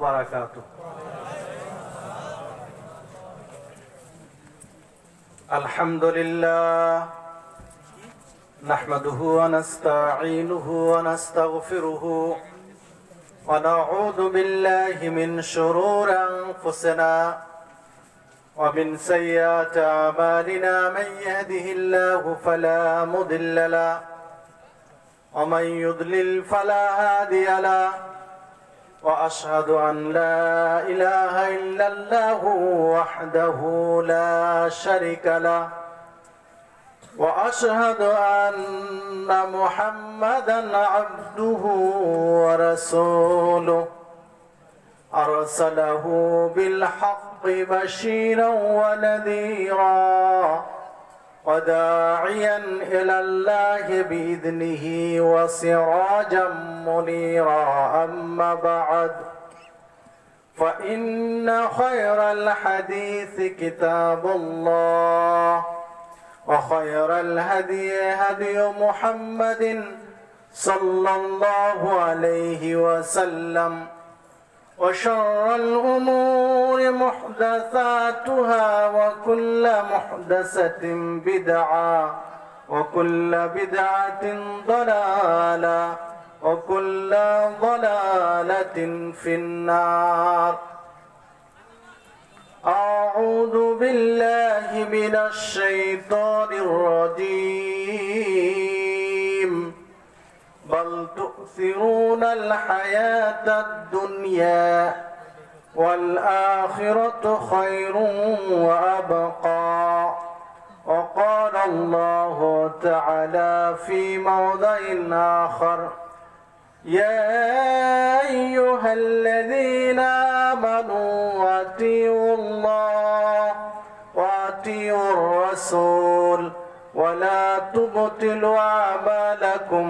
وبركاته. الحمد لله نحمده ونستعينه ونستغفره ونعوذ بالله من شرور أنفسنا ومن سيئات أعمالنا. من يهده الله فلا مضل له ومن يضلل فلا هادي له وأشهد أن لا إله إلا الله وحده لا شريك له وأشهد أن محمدا عبده ورسوله أرسله بالحق بشيرا ونذيرا وداعيا إلى الله بإذنه وسراجا منيرا. أما بعد فإن خير الحديث كتاب الله وخير الهدي هدي محمد صلى الله عليه وسلم وشر الأمور محدثاتها وكل محدثة بدعة وكل بدعة ضلالة وكل ضلالة في النار. أعوذ بالله من الشيطان الرجيم. بل تؤثرون الحياة الدنيا والآخرة خير وأبقى. وقال الله تعالى في موضع آخر: يا أيها الذين آمنوا أطيعوا الله وأطيعوا الرسول ولا تبطلوا أعمالكم.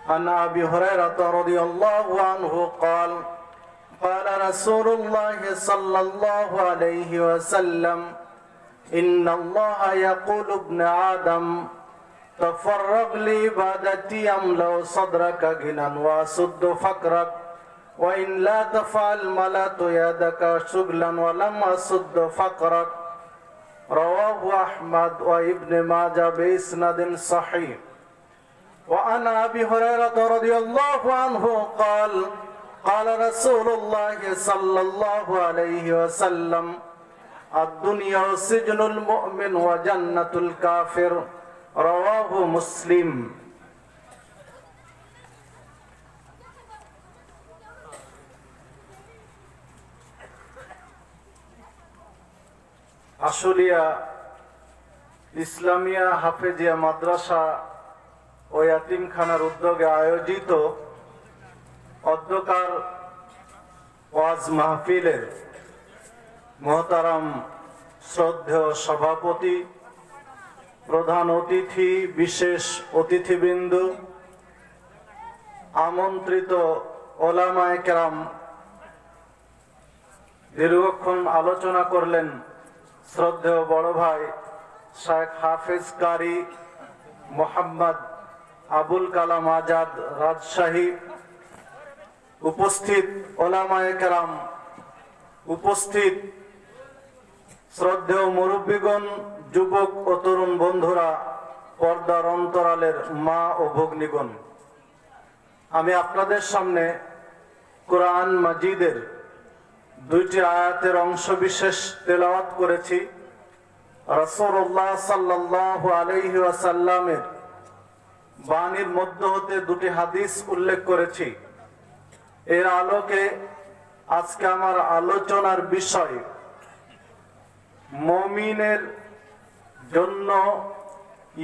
عن أبي هريرة رضي الله عنه قال: قال رسول الله صلى الله عليه وسلم: إن الله يقول ابن آدم تفرغ لعبادتي أملأ صدرك غنى وأسد فقرك وإن لا تفعل ملأت يدك شغلا ولم أسد فقرك. رواه أحمد وابن ماجه بإسناد صحيح. وعن أبي هريرة رضي الله عنه قال: قال رسول الله صلى الله عليه وسلم: الدنيا سجن المؤمن وجنة الكافر. رواه مسلم. আশুলিয়া ইসলামিয়া হাফেজিয়া মাদ্রাসা ও ইয়াতিমখানার উদ্যোগে আয়োজিত অধ্যকার ওয়াজ মাহফিলের মহতারাম শ্রদ্ধেয় সভাপতি, প্রধান অতিথি, বিশেষ অতিথিবৃন্দ, আমন্ত্রিত ওলামায়ে কেরাম, দীর্ঘক্ষণ আলোচনা করলেন শ্রদ্ধেয় বড় ভাই শেখ হাফেজ কারি মোহাম্মদ আবুল কালাম আজাদ রাজশাহী। উপস্থিত ওলামায়ে কেরাম, উপস্থিত শ্রদ্ধেয় মুরব্বীগণ, যুবক ও তরুণ বন্ধুরা, পর্দার অন্তরালের মা ও ভগ্নীগণ, আমি আপনাদের সামনে কোরআন মাজিদের দুইটি আয়াতের অংশ বিশেষ তেলাওয়াত করেছি। রাসূলুল্লাহ সাল্লাল্লাহু আলাইহি ওয়াসাল্লামের বাণীর মধ্য হতে দুটি হাদিস উল্লেখ করেছি। এর আলোকে আজকে আমার আলোচনার বিষয় মুমিনের জন্য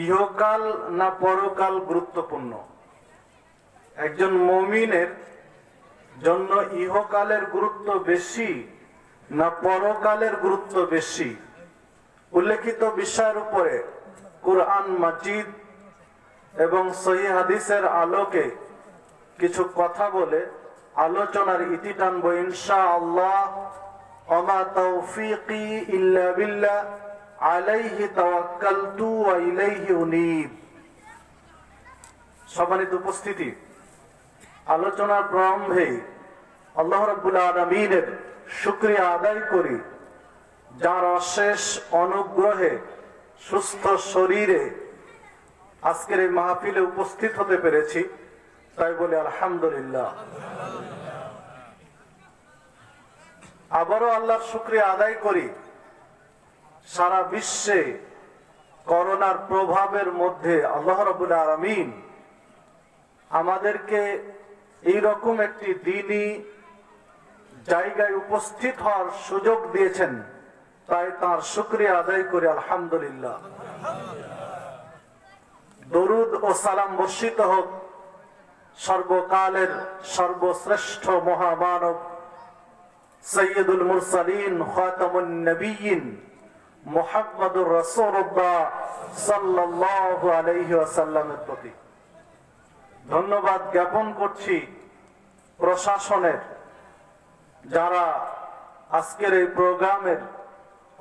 ইহকাল না পরকাল গুরুত্বপূর্ণ। একজন মুমিনের জন্য ইহকালের গুরুত্ব বেশি না পরকালের গুরুত্ব বেশি? উল্লেখিত বিষয়ের উপরে কুরআন মাজিদ এবং সহিহ হাদিসের আলোকে কিছু কথা বলে আলোচনার ইতি টানবো ইনশাআল্লাহ। ওমা তাওফীকি ইল্লা বিল্লাহ আলাইহি তাওয়াক্কালতু ওয়া ইলাইহি উনীব। সম্মানিত উপস্থিতি, আলোচনার প্রারম্ভে আল্লাহ রাব্বুল আলামিনের শুকরিয়া আদায় করি, যার অশেষ অনুগ্রহে সুস্থ শরীরে আজকের এই মাহফিলে উপস্থিত হতে পেরেছি, তাই বলে আলহামদুলিল্লাহ। আবারও আল্লাহর শুকরিয়া আদায় করি, সারা বিশ্বে করোনার প্রভাবের মধ্যে আল্লাহ রাব্বুল আলামিন আমাদেরকে এইরকম একটি দ্বীনী জায়গায় উপস্থিত হওয়ার সুযোগ দিয়েছেন, তাই তার শুকরিয়া আদায় করি আলহামদুলিল্লাহ। দরুদ ও সালাম বর্ষিত হোক সর্বকালের সর্বশ্রেষ্ঠ মহামানব সৈয়দুল মুরসালিন খাতামুন নবিয়্যিন মুহাম্মদুর রাসূলুল্লাহ সাল্লাল্লাহু আলাইহি ওয়াসাল্লামের প্রতি। ধন্যবাদ জ্ঞাপন করছি প্রশাসনের, যারা আজকের এই প্রোগ্রামের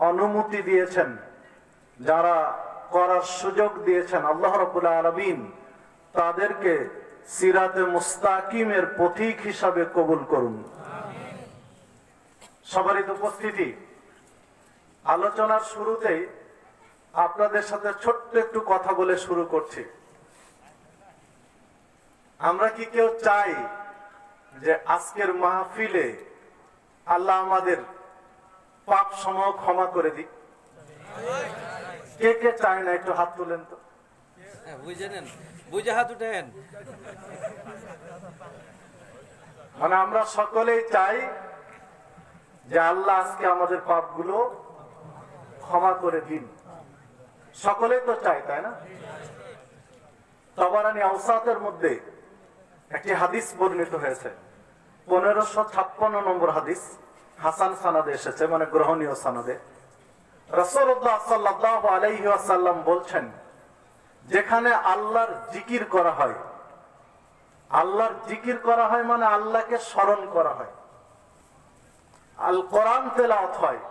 অনুমতি দিয়েছেন, যারা করার সুযোগ দিয়েছেন। আল্লাহ রাব্বুল আলামিন তাদেরকে সিরাতে মুস্তাকিমের পথিক হিসাবে কবুল করুন। সবারই উপস্থিতি, আলোচনার শুরুতেই আপনাদের সাথে ছোট্ট একটু কথা বলে শুরু করছি। আমরা কি কেউ চাই যে আজকের মাহফিলে আল্লাহ আমাদের পাপ সমূহ ক্ষমা করে দিক? কে কে চায় না? একটু হাত তুলেন তো। বুঝে হাত উঠেন। মানে আমরা সকলেই চাই যে আল্লাহ আজকে আমাদের পাপগুলো ক্ষমা করে দিন। সকলেই তো চাই, তাই না? তাবারানী আওসাতের মধ্যে একটি হাদিস বর্ণিত হয়েছে, 1556 নম্বর হাদিস, হাসান সানাদে এসেছে, মানে গ্রহণীয় সানাদে। রাসূলুল্লাহ সাল্লাল্লাহু আলাইহি ওয়াসাল্লাম বলছেন, যেখানে আল্লাহর জিকির করা হয়, আল্লাহর জিকির করা হয় মানে আল্লাহকে স্মরণ করা হয়, আল কোরআন তেলাওয়াত হয়,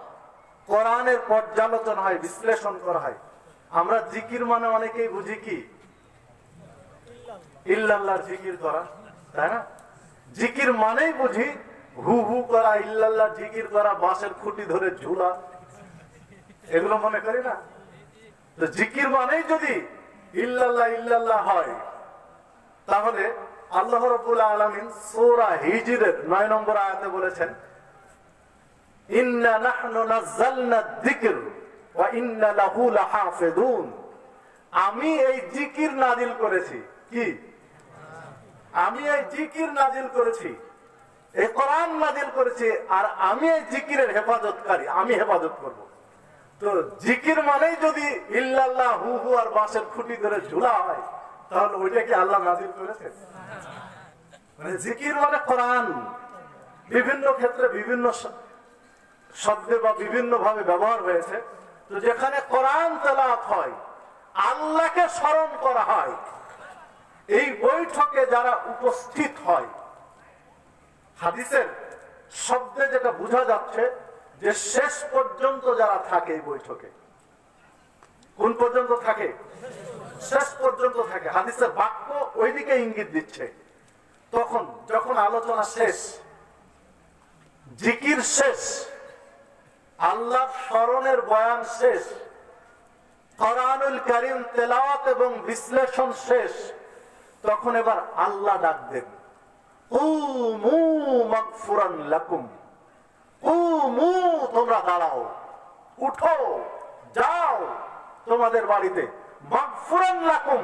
কোরআনের পর্যালোচনা হয়, বিশ্লেষণ করা হয়। আমরা জিকির মানে অনেকেই বুঝি কি ইল্লাল্লাহর জিকির করা, তাই না? জিকির মানেই বুঝি হু হু করা, ইল্লাল্লাহ জিকির করা, বাঁশের খুঁটি ধরে ঝুলা, এগুলো মনে করি না? তো জিকির মানেই যদি ইল্লাল্লাহ ইল্লাল্লাহ হয়, তাহলে আল্লাহ রাব্বুল আলামিন সূরা হিজরের 9 নম্বর আয়াতে বলেছেন, ইন্না নাহনু নাযালনা যিকর ওয়া ইন্না লাহু লাহাফিজুন। আমি এই জিকির নাজিল করেছি। কি? আমি এই জিকির নাজিল করেছি, এই কোরআন নাজিল করেছি, আর আমি এই জিকিরের হেফাজতকারী, আমি হেফাজত করব। তো জিকির মানেই যদি ইল্লাল্লাহ হু হু আর বাঁশের খুঁটি ধরে ঝুলা হয়, তাহলে ওইটা কি আল্লাহ নাজিল করেছেন? মানে জিকির মানে কোরআন। বিভিন্ন ক্ষেত্রে বিভিন্ন শব্দে বা বিভিন্ন ভাবে ব্যবহার হয়েছে। তো যেখানে কোরআন তেলাওয়াত হয়, আল্লাহকে স্মরণ করা হয়, এই বৈঠকে যারা উপস্থিত হয়, হাদিসের শব্দে যেটা বোঝা যাচ্ছে যে শেষ পর্যন্ত যারা থাকে এই বৈঠকে। কোন পর্যন্ত থাকে? শেষ পর্যন্ত থাকে। হাদিসের বাক্য ওইদিকে ইঙ্গিত দিচ্ছে। তখন যখন আলোচনা শেষ, জিকির শেষ, আল্লাহর স্মরণের বয়ান শেষ, কোরআনুল কারীম তেলাওয়াত এবং বিশ্লেষণ শেষ, তখন এবার আল্লাহ ডাক দেন, কুমু মাগফুরান লাকুম, কুমু, তোমরা দাঁড়াও, উঠো, যাও তোমাদের বাড়িতে, মাগফুরান লাকুম,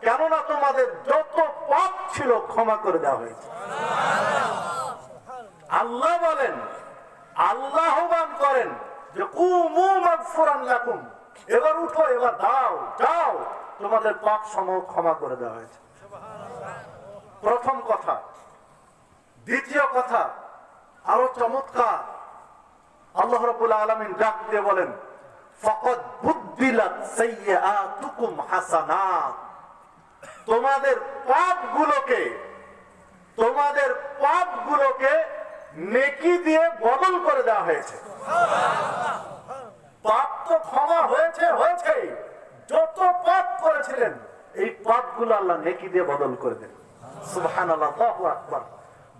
কেননা তোমাদের যত পাপ ছিল ক্ষমা করে দেওয়া হয়েছে। আল্লাহ বলেন, আল্লাহ আহ্বান করেন যে কুমু মাগফুরান লাকুম, এবার উঠো, এবার দাও, যাও, তোমাদের পাপ সমূহ ক্ষমা করে দেওয়া হয়েছে। প্রথম কথা। দ্বিতীয় কথা আরো চমৎকার। আল্লাহ রাব্বুল আলামিন ডাক দিয়ে বলেন, ফাকাদ বুদ্দিলাত সাইয়্যাতুকুম হাসানাত, তোমাদের পাপগুলোকে নেকি দিয়ে বদল করে দেওয়া হয়েছে। পাপ তো ক্ষমা হয়েছে, যত পাপ করেছিলেন এই পাপগুলো আল্লাহ নেকি দিয়ে বদল করে দেন। সুবহানাল্লাহ, আল্লাহু আকবার।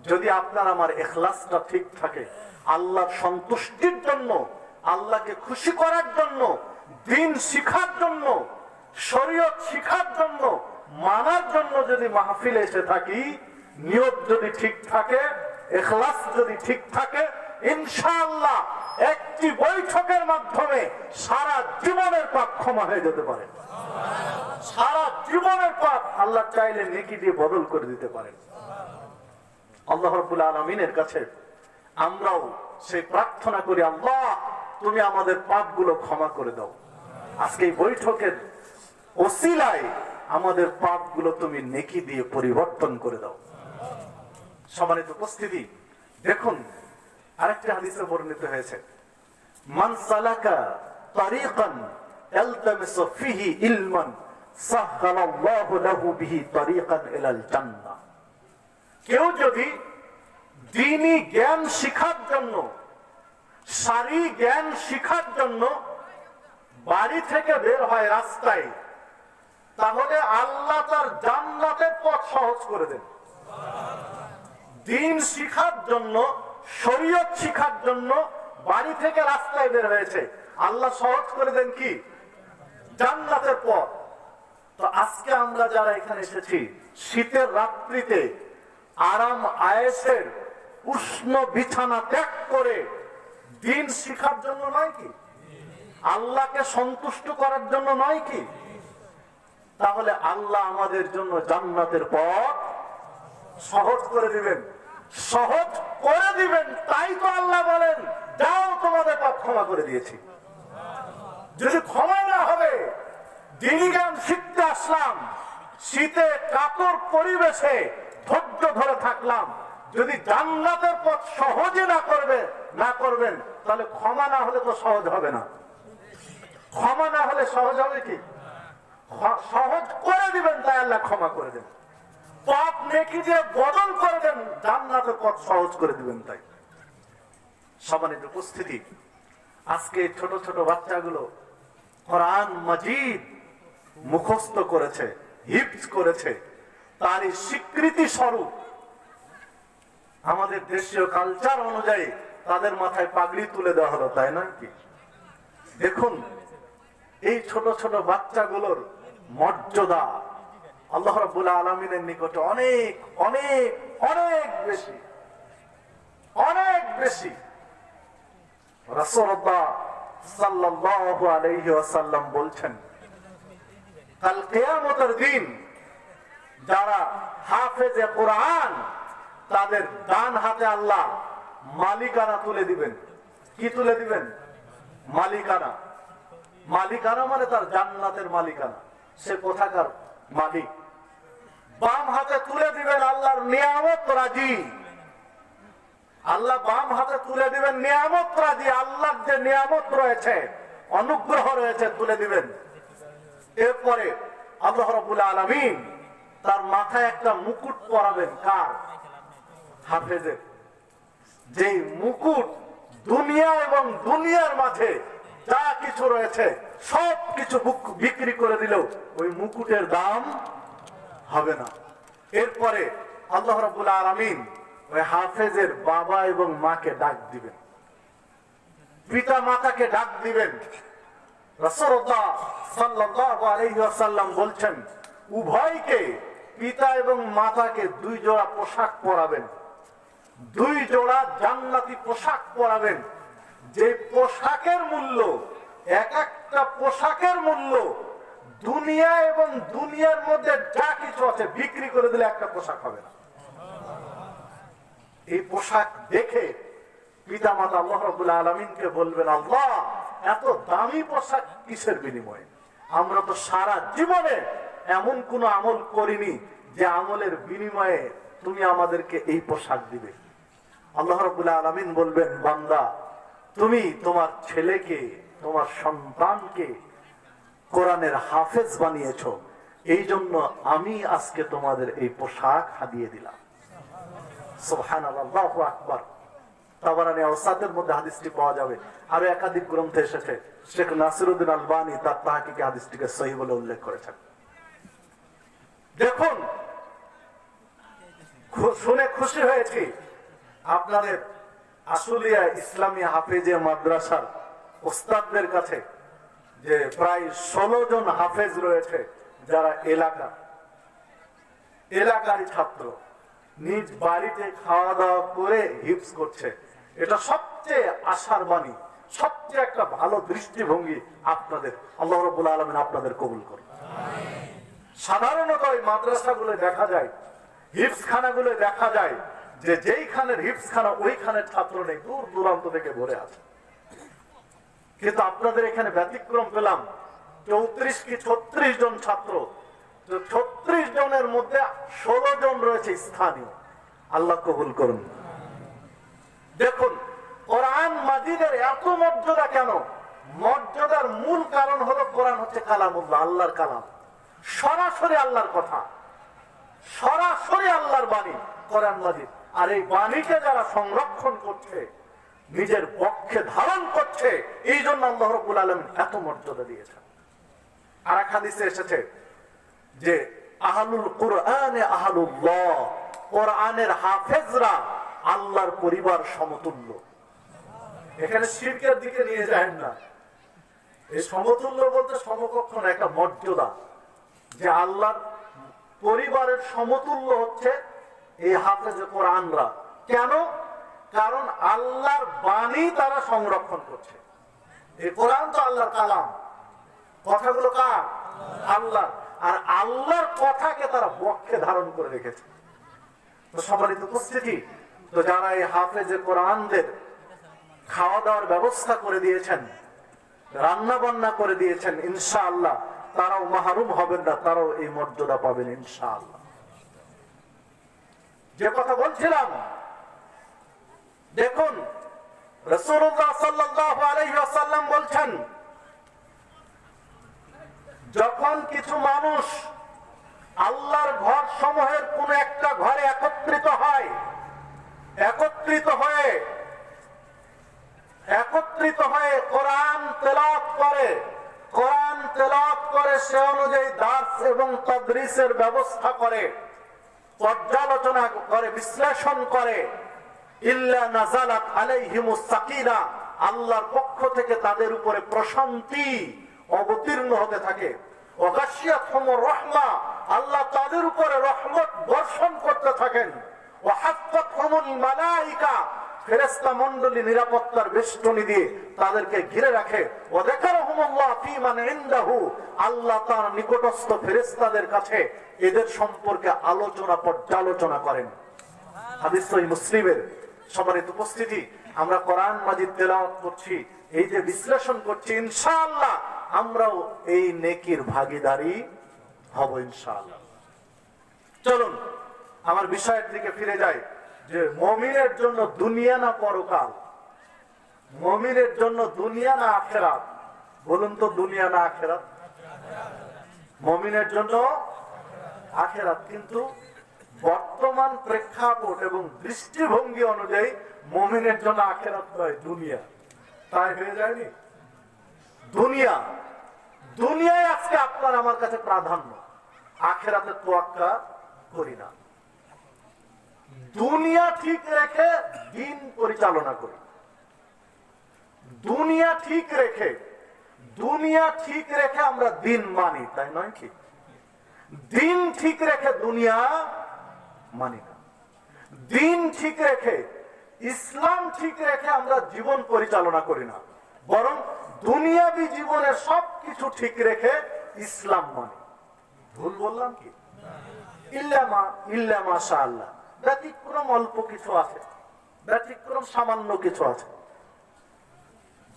যদি আপনার আমার ইখলাসটা ঠিক থাকে, আল্লাহর সন্তুষ্টির জন্য, আল্লাহকে খুশি করার জন্য, দ্বীন শিখার জন্য, শরীয়ত শিখার জন্য, মানার জন্য যদি মাহফিলে এসে থাকি, নিয়ত যদি ঠিক থাকে, ইখলাস যদি ঠিক থাকে, ইনশাআল্লাহ একটি বৈঠকের মাধ্যমে সারা জীবনের পাপ ক্ষমা হয়ে যেতে পারে। সারা জীবনের পাপ আল্লাহ চাইলে নেকি দিয়ে বদল করে দিতে পারেন। আল্লাহ রাব্বুল আলামিনের কাছে আমরাও সেই প্রার্থনা করি, আল্লাহ তুমি আমাদের পাপগুলো ক্ষমা করে দাও। আজকে এই বৈঠকের ওসিলায় আমাদের পাপগুলো তুমি নেকি দিয়ে পরিবর্তন করে দাও। সম্মানিত উপস্থিতি, দেখুন আরেকটা হাদিসে বর্ণিত হয়েছে, মান সালাকা তারিকান ইলতামিসু ফিহি ইলমান সাহহালাল্লাহু লাহু বিহি তারিকান ইলাল জান্নাহ। কেউ যদি দ্বীনি জ্ঞান শিখার জন্য, শারঈ জ্ঞান শিখার জন্য বাড়ি থেকে বের হয় রাস্তায়, তাহলে আল্লাহ তার জান্নাতের পথ সহজ করে দেন। দ্বীন শিখার জন্য, শরীয়ত শিখার জন্য বাড়ি থেকে রাস্তায় বের হয়েছে, আল্লাহ সহজ করে দেন কি? জান্নাতের পথ। তো আজকে আমরা যারা এখানে এসেছি, শীতের রাত্রিতে আরাম আয়েশের উষ্ণ বিছানা ত্যাগ করে দ্বীন শিখার জন্য নয় কি? আল্লাহকে সন্তুষ্ট করার জন্য নয় কি? তাহলে আল্লাহ আমাদের জন্য জান্নাতের পথ সহজ করে দিবেন, সহজ করে দিবেন। তাই তো আল্লাহ বলেন, যাও তোমাদের পাপ ক্ষমা করে দিয়েছি। যদি ক্ষমা না হবে, দ্বীনি জ্ঞান শিখতে আসলাম, শীতে কাতর পরিবেশে ধৈর্য ধরে থাকলাম, যদি জান্নাতের পথ সহজে না করবেন, তাহলে ক্ষমা না হলে তো সহজ হবে না। ক্ষমা না হলে সহজ হবে কি? সহজ করে দিবেন, তাই আল্লাহ ক্ষমা করে দেন। পাপ নেকি দিয়ে বদল করে দেন, জান্নাতের পথ সহজ করে দিবেন। তাই সম্মানিত উপস্থিতি, আজকে ছোট ছোট বাচ্চাগুলো কোরআন মাজিদ মুখস্থ করেছে, হিফজ করেছে, তারই স্বীকৃতি স্বরূপ আমাদের দেশীয় কালচার অনুযায়ী তাদের মাথায় পাগড়ি তুলে দেওয়া হলো, তাই নয় কি? দেখুন এই ছোট ছোট বাচ্চাগুলোর মর্যাদা আল্লাহ রাব্বুল আলামিনের নিকটে অনেক অনেক অনেক বেশি, অনেক বেশি। রাসূলুল্লাহ সাল্লাল্লাহু আলাইহি ওয়াসাল্লাম বলছেন, কাল কিয়ামতের দিন যারা হাফেজে কোরআন, তাদের ডান হাতে আল্লাহ মালিকানা তুলে দিবেন। কি তুলে দিবেন? মালিকানা। মালিকানা মানে তার জান্নাতের মালিকানা, সে কোথাকার মালিক। বাম হাতে তুলে দিবেন আল্লাহর নিয়ামত রাজি। আল্লাহ বাম হাতে তুলে দিবেন নিয়ামত রাজি, আল্লাহর যে নিয়ামত রয়েছে, অনুগ্রহ রয়েছে, তুলে দিবেন। এরপরে আল্লাহ রাব্বুল আলামিন তার মাথায় একটা মুকুট পরাবেন। কার? হাফেজের। যেই মুকুট দুনিয়া এবং দুনিয়ার মাঝে যা কিছু রয়েছে সব কিছু বিক্রি করে দিলেও ওই মুকুটের দাম হবে না। এরপরে আল্লাহ রাব্বুল আলামিন ওই হাফেজের বাবা এবং মাকে ডাক দিবেন, পিতা মাতাকে ডাক দিবেন। রাসূলুল্লাহ সাল্লাল্লাহু আলাইহি ওয়াসাল্লাম বলছেন, উভয়কে, পিতা এবং মাতাকে 2 জোড়া পোশাক পরাবেন, 2 জোড়া জান্নাতি পোশাক পরাবেন। যে পোশাকের মূল্য, এক একটা পোশাকের মূল্য দুনিয়া এবং দুনিয়ার মধ্যে যা কিছু আছে বিক্রি করে দিলে একটা পোশাক হবে না। এই পোশাক দেখে পিতা মাতা আল্লাহ রাব্বুল আলামিনকে বলবেন, আল্লাহ এত দামি পোশাক কিসের বিনিময়ে? আমরা তো সারা জীবনে এমন কোন আমল করিনি যে আমলের বিনিময়ে তুমি আমাদেরকে এই পোশাক দিবে। আল্লাহ রাব্বুল আলামিন বলবেন, বান্দা তুমি তোমার ছেলেকে, তোমার সন্তানকে কোরআনের হাফেজ বানিয়েছো, এই জন্য আমি আজকে তোমাদের এই পোশাক হাদিয়ে দিলাম। সুবহানাল্লাহ, আল্লাহু আকবার। তাবারানী আওসাতের মধ্যে হাদিসটি পাওয়া যাবে, আরো একাধিক গ্রন্থে এসেছে। শেখ নাসিরউদ্দিন আলবানী তার তাহকিকে হাদিসটিকে সহিহ বলে উল্লেখ করেছেন। দেখুন শুনে খুশি হয়েছি আপনাদের আশুলিয়া ইসলামী হাফেজে মাদ্রাসার ওস্তাদদের কাছে যে প্রায় 16 জন হাফেজ রয়েছে, যারা এলাকার ছাত্র নিজ বাড়িতে খাওয়া দাওয়া করে হিফজ করছে। এটা সবচেয়ে আশার বাণী, সবচেয়ে একটা ভালো দৃষ্টিভঙ্গি আপনাদের। আল্লাহ রাব্বুল আলামিন আপনাদের কবুল করুন। সাধারণত এই মাদ্রাসাগুলো দেখা যায়, হিফজখানাগুলো দেখা যায় যে যেইখানের হিফজখানা ওইখানের ছাত্র নেই, দূর দূরান্ত থেকে ভরে আছে। কিন্তু আপনাদের এখানে ব্যতিক্রম পেলাম, 34 কি 36 জন ছাত্র, 36 জনের মধ্যে 16 জন রয়েছে স্থানীয়। আল্লাহ কবুল করুন। দেখুন কোরআন মাজিদের এত মর্যাদা কেন? মর্যাদার মূল কারণ হলো কোরআন হচ্ছে কালামুল্লাহ, আল্লাহর কালাম, সরাসরি আল্লাহর কথা, সরাসরি আল্লাহর বাণী কোরআন মাজিদ। আর এই বাণীকে যারা সংরক্ষণ করছে, নিজের পক্ষে ধারণ করছে, এই জন্য আল্লাহ রাব্বুল আলামিন এত মর্যাদা দিয়েছেন। আর এক হাদিসে এসেছে যে আহলুল কুরআনে আহলুল্লাহ, কোরআনের হাফেজরা আল্লাহর পরিবার সমতুল্য। এখানে শিরকের দিকে নিয়ে যায় না, এই সমতুল্য বলতে সমকক্ষ না, একটা মর্যাদা যে আল্লাহর পরিবারের সমতুল্য হচ্ছে এই হাফেজে কোরআনরা। কেন? কারণ আল্লাহর বাণী তারা সংরক্ষণ করছে। এই কোরআন তো আল্লাহর কালাম, কথাগুলো কার? আল্লাহ। আর আল্লাহর কথাকে তারা পক্ষে ধারণ করে রেখেছে। তো সম্মানিত উপস্থিতি, তো যারা এই হাফেজে কোরআনদের খাওয়া দাওয়ার ব্যবস্থা করে দিয়েছেন, রান্না বান্না করে দিয়েছেন, ইনশাআল্লাহ তারাও মাহরুম হবেন না, তারাও এই মর্যাদা পাবেন ইনশাআল্লাহ। যে কথা বলছিলাম, দেখুন রাসূলুল্লাহ সাল্লাল্লাহু আলাইহি ওয়াসাল্লাম বলছেন, যখন কিছু মানুষ আল্লাহর ঘর সমূহের কোন একটা ঘরে একত্রিত হয়ে কোরআন তেলাওয়াত করে, সে অনুযায়ী দার্স এবং তাদরিসের ব্যবস্থা করে, পর্যালোচনা করে, বিশ্লেষণ করে, ইল্লা নাযালাত আলাইহিমুস সাকিনা, আল্লাহর পক্ষ থেকে তাদের উপরে প্রশান্তি অবতীর্ণ হতে থাকে। ওয়া গাশিয়াতহুমুর রাহমা, আল্লাহ তাদের উপরে রহমত বর্ষণ করতে থাকেন। ওয়া হাফফাতহুমুল মালায়েকা, ফেরেশতা মণ্ডলী নিরাপত্তার বেষ্টনী দিয়ে তাদেরকে ঘিরে রাখে। ওয়া যাকারাহুমুল্লাহ ফী মান ইনদাহু, আল্লাহ তার নিকটস্থ ফেরেশতাদের কাছে এদের সম্পর্কে আলোচনা পর্যালোচনা করেন। হাদিস সহিহ মুসলিমের। সম্মানিত উপস্থিতি, আমরা কোরআন মাজিদ তেলাওয়াত করছি, এই যে বিশ্লেষণ করছি, ইনশাআল্লাহ আমরাও এই নেকির ভাগীদারি হব ইনশাআল্লাহ। চলুন আমার বিষয়ের দিকে ফিরে যাই, যে মুমিনের জন্য দুনিয়া না পরকাল, মুমিনের জন্য দুনিয়া না আখিরাত? বলুন তো, দুনিয়া না আখিরাত? মুমিনের জন্য আখিরাত। কিন্তু বর্তমান প্রেক্ষাপট এবং দৃষ্টিভঙ্গি অনুযায়ী মুমিনের জন্য আখিরাত নয়, দুনিয়া। তাই হয়ে যায়নি? দুনিয়ায় আজকে আপনার আমার কাছে প্রাধান্য, আখিরাতের তোয়াক্কা করি না। দুনিয়া ঠিক রেখে দিন পরিচালনা করি, দুনিয়া ঠিক রেখে আমরা দিন মানি, তাই নয় কি? দিন ঠিক রেখে দুনিয়া মানি না। দিন ঠিক রেখে, ইসলাম ঠিক রেখে আমরা জীবন পরিচালনা করি না, বরং দুনিয়াবি জীবনের সবকিছু ঠিক রেখে ইসলাম মানি। ভুল বললাম কি? ইল্লা মাশাআল্লাহ, ব্যতিক্রম অল্প কিছু আছে, ব্যতিক্রম সামান্য কিছু আছে।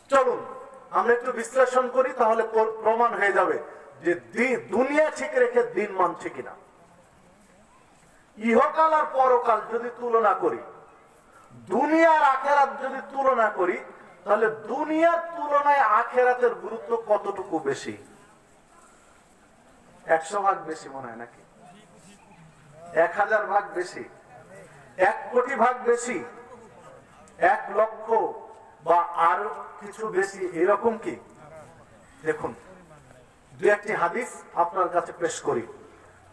চলুন আমরা একটু বিশ্লেষণ করি, তাহলে প্রমাণ হয়ে যাবে যে দুনিয়া ঠিক রেখে দিন মানছে কিনা। ইহকাল আর পরকাল যদি তুলনা করি, দুনিয়ার আখেরাত যদি তুলনা করি, তাহলে দুনিয়ার তুলনায় আখেরাতের গুরুত্ব কতটুকু বেশি? 100 ভাগ বেশি মনে হয় নাকি? 1000 ভাগ বেশি? 1 কোটি ভাগ বেশি? 1 লক্ষ বা আরো কিছু বেশি, এরকম কি? দেখুন দু একটি হাদিস আপনার কাছে পেশ করি,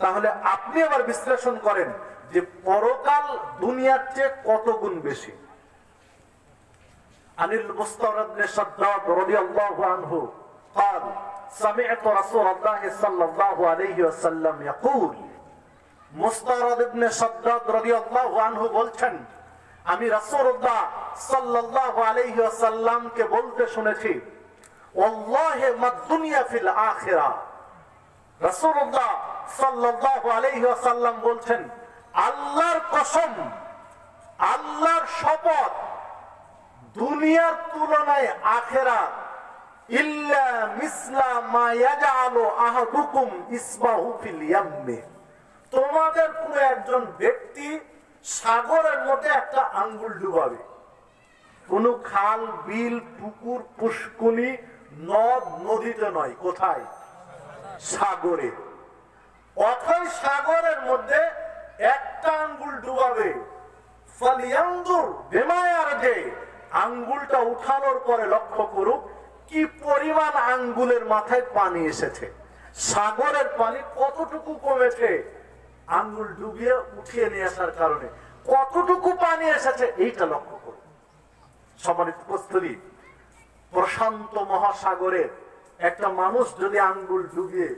তাহলে আপনি আবার বিশ্লেষণ করেন যে পরকাল দুনিয়ার চেয়ে কত গুণ বেশি। আনিল মুস্তাওরিদ ইবনে শাদ্দাদ রাদিয়াল্লাহু আনহু قال سمعت رسول الله صلى الله عليه وسلم يقول মুস্তাওরিদ ইবনে শাদ্দাদ রাদিয়াল্লাহু আনহু বলছেন, আমি রাসূলুল্লাহ সাল্লাল্লাহু আলাইহি ওয়াসাল্লামকে বলতে শুনেছি, ওয়াল্লাহি মাদ দুনিয়া ফিল আখিরাহ। রাসূলুল্লাহ সাল্লাল্লাহু আলাইহি ওয়াসাল্লাম বলছেন, আল্লাহর কসম, আল্লাহর শপথ, দুনিয়ার তুলনায় আখিরাত ইল্লা মিসলা মা ইয়াজআলু আহাদুকুম ইসবাহু ফিল ইয়াম্মি। তোমাদের কোন একজন ব্যক্তি সাগরের মধ্যে একটা আঙ্গুল ডুবাবে, কোন খাল, বিল, পুকুর, পুষ্কুনি, নদ, নদীতে নয়, কোথায়? সাগরে। অথই সাগরের মধ্যে একটা আঙ্গুল ডুবাবে, ফালিয়ানজুর বিমা ইয়ারজি, আঙ্গুলটা উঠানোর পরে লক্ষ্য করুক কি পরিমাণ আঙ্গুলের মাথায় পানি এসেছে, সাগরের পানি কতটুকু কমেছে আঙ্গুল ডুবিয়ে উঠিয়ে নিয়ে আসার কারণে, কতটুকু পানি এসেছে এইটা লক্ষ্য করুন। সম্মানিত উপস্থিতি, প্রশান্ত মহাসাগরে একটা মানুষ যদি আঙ্গুল ডুবিয়ে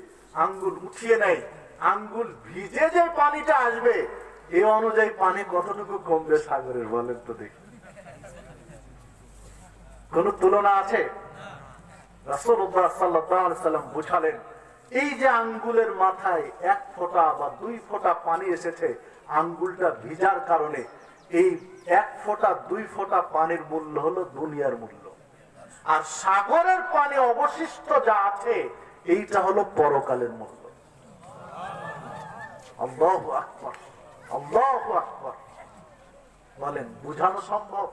আঙ্গুল উঠিয়ে নেয়, আঙ্গুল ভিজে যে পানিটা আসবে এই অনুযায়ী পানি কতটুকু কমবে সাগরের, বলেন তো দেখি। কোন তুলনা আছে? রাসূলুল্লাহ সাল্লাল্লাহু আলাইহি ওয়াসাল্লাম বুঝালেন, এই যে আঙ্গুলের মাথায় 1 ফোঁটা বা 2 ফোঁটা পানি এসেছে, আঙ্গুলটা ভিজার কারণে এই 1 ফোঁটা 2 ফোঁটা পানির মূল্য হলো দুনিয়ার মূল্য। আর সাগরের পানি অবশিষ্ট যা আছে এইটা হলো পরকালের মূল্য। আল্লাহু আকবার, আল্লাহু আকবার। বলেন, বুঝানো সম্ভব?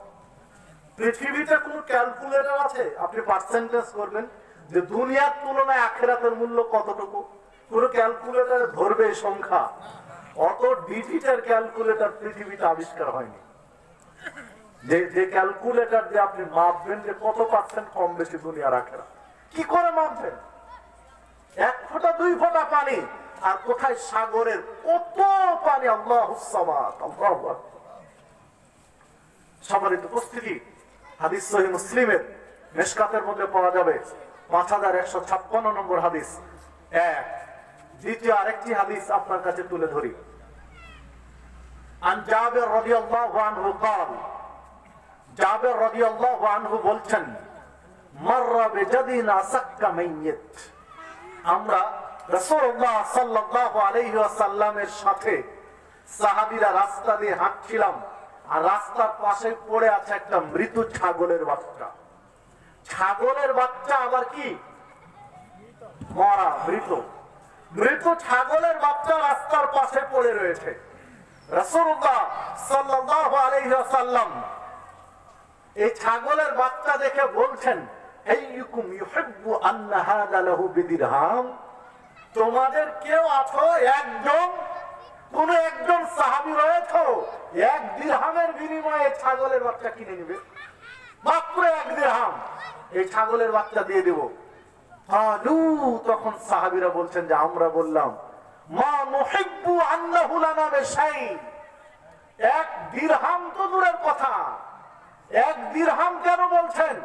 পৃথিবীতে কোন ক্যালকুলেটর আছে আপনি পার্সেন্টেজ করবেন যে দুনিয়ার তুলনায় আখিরাতের মূল্য কতটুকু? কোন ক্যালকুলেটর ধরবে সংখ্যা? অত ডিজিটের ক্যালকুলেটর পৃথিবীতে আবিষ্কার হয়নি যে ক্যালকুলেটর দিয়ে আপনি মাপবেন যে কত পার্সেন্ট কম বেশি দুনিয়ার আখিরাত। কি করে মাপবেন? 1 ফোঁটা 2 ফোঁটা পানি, আর কোথায় সাগরের কত পানি! আল্লাহুস সামাদ, আল্লাহু আকবার। সম্মানিত উপস্থিতি, হাদিস সহিহ মুসলিমের মিশকাতের মধ্যে পাওয়া যাবে 5156 নম্বর হাদিস। দ্বিতীয় আরেকটি হাদিস আপনার কাছে তুলে ধরি। আন জাবের রাদিয়াল্লাহু আনহু قال, জাবের রাদিয়াল্লাহু আনহু বলছেন, মাররা বিজাদিন আসাক্কা মাইয়িত। আমরা রাসূলুল্লাহ সাল্লাল্লাহু আলাইহি ওয়াসাল্লামের সাথে সাহাবীরা রাস্তা দিয়ে হাঁটছিলাম, আর রাস্তার পাশে পড়ে আছে একটা মৃত ছাগলের বাচ্চা। ছাগলের বাচ্চা আবার কি? মরা, মৃত। মৃত ছাগলের বাচ্চা রাস্তার পাশে পড়ে রয়েছে। রাসূলুল্লাহ সাল্লাল্লাহু আলাইহি ওয়াসাল্লাম এই ছাগলের বাচ্চা দেখে বলছেন, আইয়ুকুম ইউহিব্বু আন্না হাযা লাহু বিদিরহাম। তোমাদের কেউ আছো কোন একজন সাহাবী রয়েছে 1 দিরহামের বিনিময়ে ছাগলের বাচ্চা কিনে নেবে? মাত্র 1 দিরহাম, এই ছাগলের বাচ্চা দিয়ে দেব। তখন সাহাবীরা বলছেন যে আমরা বললাম, মা নুহিব্বু আন্নাহু লানা বিশাই। 1 দিরহাম তো দূরের কথা, 1 দিরহাম কেন বলছেন?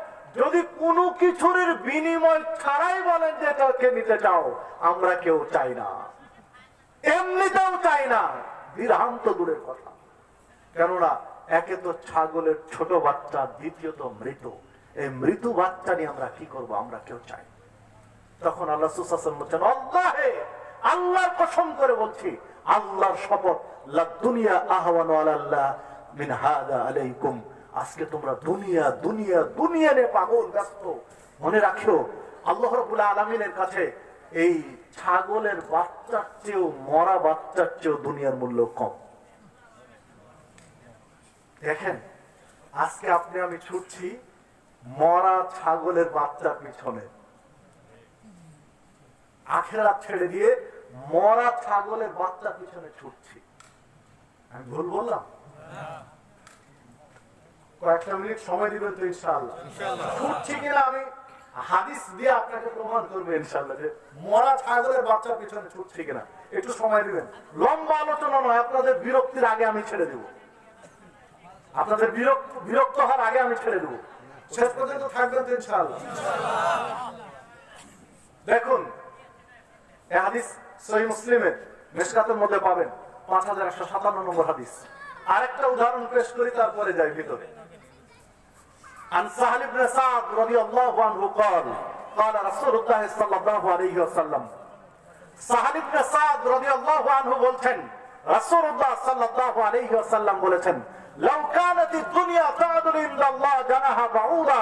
যদি কোনো কিছুর বিনিময় ছাড়াই বলেন যে এটাকে নিতে চাও, আমরা কেউ চাই না, এমনিতেও চাই না। দিরহাম তো দূরের কথা। কেননা একে তো ছাগলের ছোট বাচ্চা, দ্বিতীয়ত মৃত। এই মৃত বাচ্চা নিয়ে আমরা কি করব? আমরা কেউ চাই। তখন আল্লাহ রাসূল সাল্লাল্লাহু আলাইহি ওয়াসাল্লাম বলছেন, আল্লাহে, আল্লাহর কসম করে বলছি, আল্লাহর শপথ, লা দুনিয়া আহওয়ানু আলাল্লাহ মিন হাযা আলাইকুম। আজকে তোমরা দুনিয়া দুনিয়া দুনিয়া নিয়ে পাগল ব্যস্ত। মনে রাখিও, আল্লাহ রাব্বুল আলামিনের কাছে এই ছাগলের বাচ্চার চেয়েও, মরা বাচ্চার চেয়েও দুনিয়ার মূল্য কম। দেখেন, আজকে আপনি আমি ছুটছি মরা ছাগলের বাচ্চার পিছনে, আখিরাত ছেড়ে দিয়ে মরা ছাগলের বাচ্চার পিছনে ছুটছি। আমি ভুল বললাম? কয়েকটা মিনিট সময় দিবেন তো ইনশাআল্লাহ? ছুটছি কিনা আমি হাদিস দিয়ে আপনাকে প্রমাণ করবো ইনশাআল্লাহ যে মরা ছাগলের বাচ্চার পিছনে ছুটছি কিনা। একটু সময় দিবেন, লম্বা আলোচনা নয়, আপনাদের বিরক্তির আগে আমি ছেড়ে দেব, আপনাদের বিরক্ত হওয়ার আগে আমি ছেড়ে দেব, শেষ পর্যন্ত থাকবেন তো ইনশাআল্লাহ। দেখুন এই হাদিস সহিহ মুসলিমের মিশকাতের মধ্যে পাবেন 5157 নম্বর হাদিস। আরেকটা উদাহরণ পেশ করি তারপরে যাই ভিতরে। عن سهل بن سعد رضي الله عنه قال قال رسول الله صلى الله عليه وسلم সাহাল ইবনে সাদ রাদিয়াল্লাহু আনহু বলছেন রাসূলুল্লাহ সাল্লাল্লাহু আলাইহি ওয়াসাল্লাম বলেছেন লাউ কানাতিদ দুনিয়া তা'দুলু ইনদাল্লাহ জানাহা বাউদা